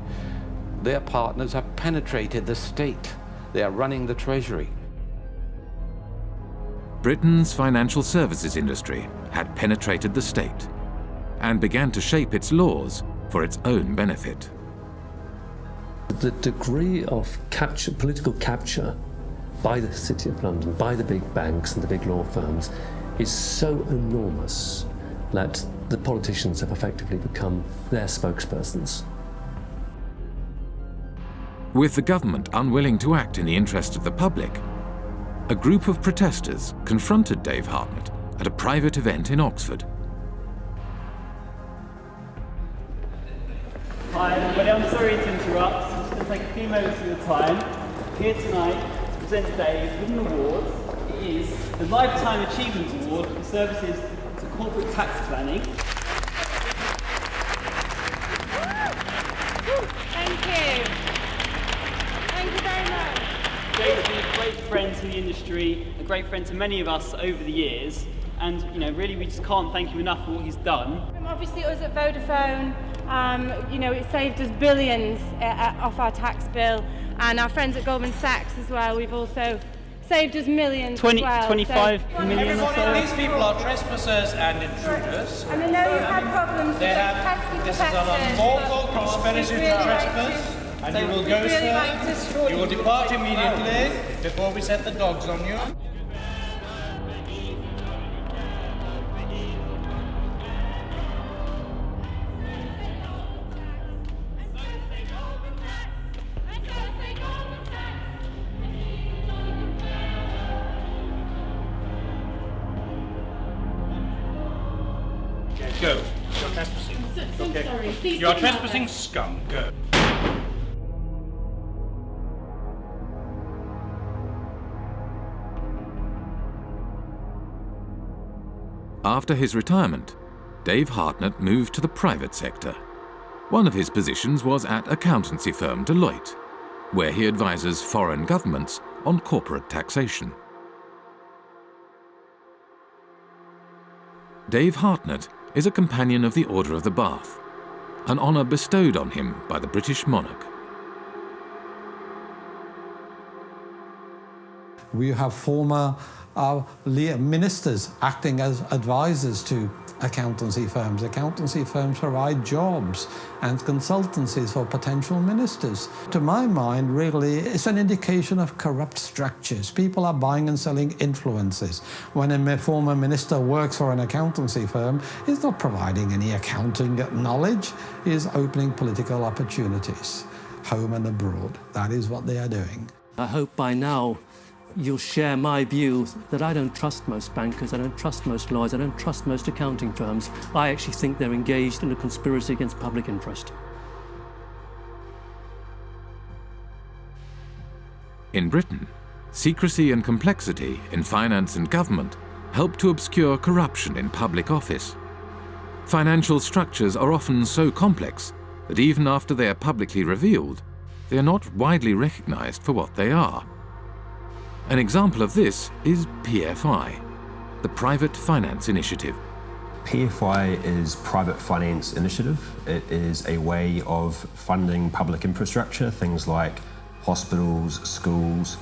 Their partners have penetrated the state. They are running the Treasury. Britain's financial services industry had penetrated the state and began to shape its laws for its own benefit. The degree of political capture by the City of London, by the big banks and the big law firms, is so enormous that the politicians have effectively become their spokespersons. With the government unwilling to act in the interest of the public, a group of protesters confronted Dave Hartnett at a private event in Oxford. Hi everybody, I'm sorry to interrupt. I'm just going to take a few moments of your time. Here tonight to present Dave with an award. It is the Lifetime Achievement Award for services to corporate tax planning. Thank you. Thank you very much. Dave's been a great friend to the industry, a great friend to many of us over the years, and really we just can't thank him enough for what he's done. Obviously us at Vodafone, it saved us billions off our tax bill, and our friends at Goldman Sachs as well, we've also saved us millions 25 million or so. These people are trespassers and intruders. And I know you've had problems with pesky This is an unlawful conspiracy to trespass. And you will go, sir. You will depart immediately before we set the dogs on you. Go. You're trespassing. So sorry. Please You are trespassing, scum. Go. After his retirement, Dave Hartnett moved to the private sector. One of his positions was at accountancy firm Deloitte, where he advises foreign governments on corporate taxation. Dave Hartnett is a companion of the Order of the Bath, an honour bestowed on him by the British monarch. We have former ministers acting as advisors to accountancy firms. Accountancy firms provide jobs and consultancies for potential ministers. To my mind, really, it's an indication of corrupt structures. People are buying and selling influences. When a former minister works for an accountancy firm, he's not providing any accounting knowledge, he's opening political opportunities, home and abroad. That is what they are doing. I hope by now you'll share my view that I don't trust most bankers, I don't trust most lawyers, I don't trust most accounting firms. I actually think they're engaged in a conspiracy against public interest. In Britain, secrecy and complexity in finance and government help to obscure corruption in public office. Financial structures are often so complex that even after they are publicly revealed, they are not widely recognized for what they are. An example of this is PFI, the Private Finance Initiative. PFI is Private Finance Initiative. It is a way of funding public infrastructure, things like hospitals, schools,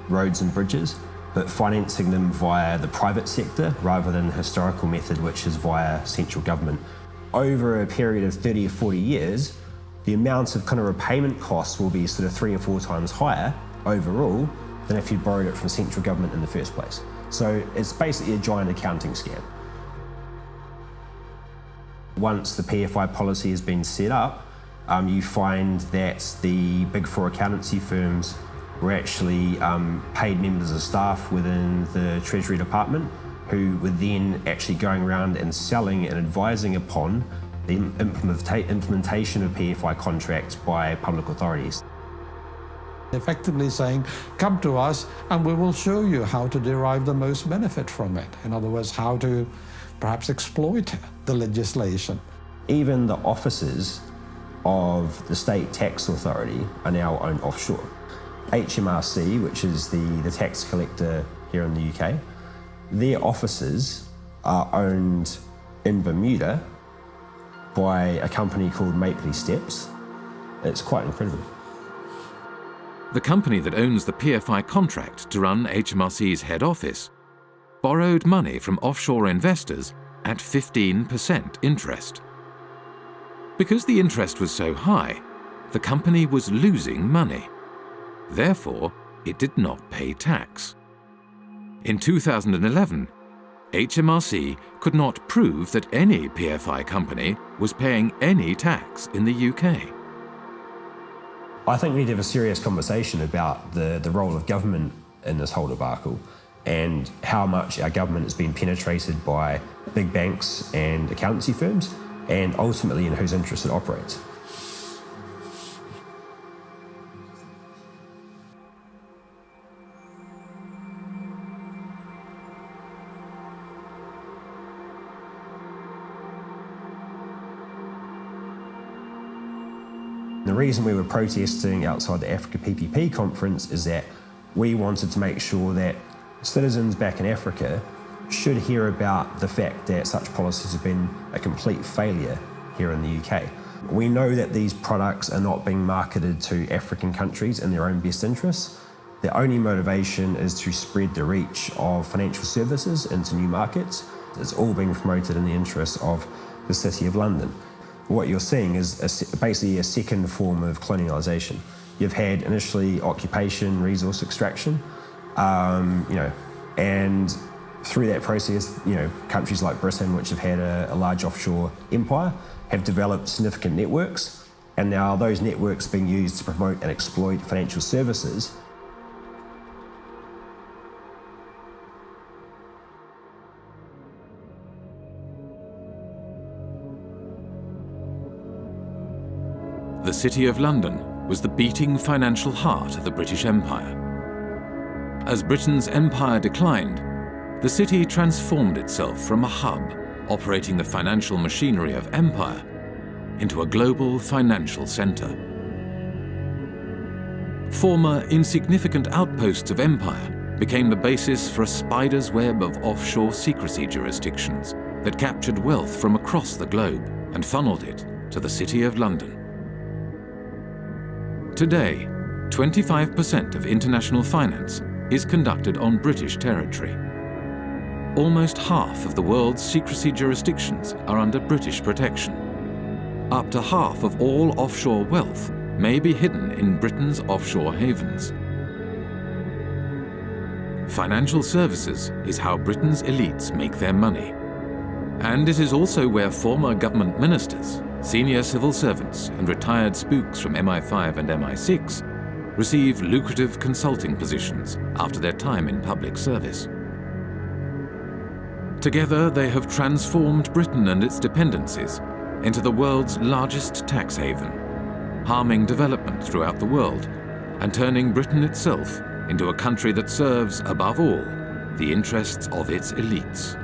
roads and bridges, but financing them via the private sector rather than the historical method, which is via central government. Over a period of 30 or 40 years, the amount of kind of repayment costs will be sort of 3 or 4 times higher overall than if you borrowed it from central government in the first place. So it's basically a giant accounting scam. Once the PFI policy has been set up, you find that the Big Four accountancy firms were actually paid members of staff within the Treasury Department who were then actually going around and selling and advising upon the implementation of PFI contracts by public authorities. Effectively saying, come to us and we will show you how to derive the most benefit from it. In other words, how to perhaps exploit the legislation. Even the offices of the State Tax Authority are now owned offshore. HMRC, which is the tax collector here in the UK, their offices are owned in Bermuda by a company called Mapley Steps. It's quite incredible. The company that owns the PFI contract to run HMRC's head office borrowed money from offshore investors at 15% interest. Because the interest was so high, the company was losing money. Therefore, it did not pay tax. In 2011, HMRC could not prove that any PFI company was paying any tax in the UK. I think we need to have a serious conversation about the role of government in this whole debacle and how much our government has been penetrated by big banks and accountancy firms, and ultimately in whose interest it operates. The reason we were protesting outside the Africa PPP conference is that we wanted to make sure that citizens back in Africa should hear about the fact that such policies have been a complete failure here in the UK. We know that these products are not being marketed to African countries in their own best interests. Their only motivation is to spread the reach of financial services into new markets. It's all being promoted in the interest of the City of London. What you're seeing is basically a second form of colonialisation. You've had initially occupation, resource extraction, and through that process, countries like Britain, which have had a large offshore empire, have developed significant networks, and now those networks are being used to promote and exploit financial services. The City of London was the beating financial heart of the British Empire. As Britain's empire declined, the city transformed itself from a hub operating the financial machinery of empire into a global financial centre. Former insignificant outposts of empire became the basis for a spider's web of offshore secrecy jurisdictions that captured wealth from across the globe and funneled it to the City of London. Today, 25% of international finance is conducted on British territory. almost half of the world's secrecy jurisdictions are under British protection. Up to half of all offshore wealth may be hidden in Britain's offshore havens. Financial services is how Britain's elites make their money. And it is also where former government ministers, senior civil servants and retired spooks from MI5 and MI6 receive lucrative consulting positions after their time in public service. Together, they have transformed Britain and its dependencies into the world's largest tax haven, harming development throughout the world and turning Britain itself into a country that serves, above all, the interests of its elites.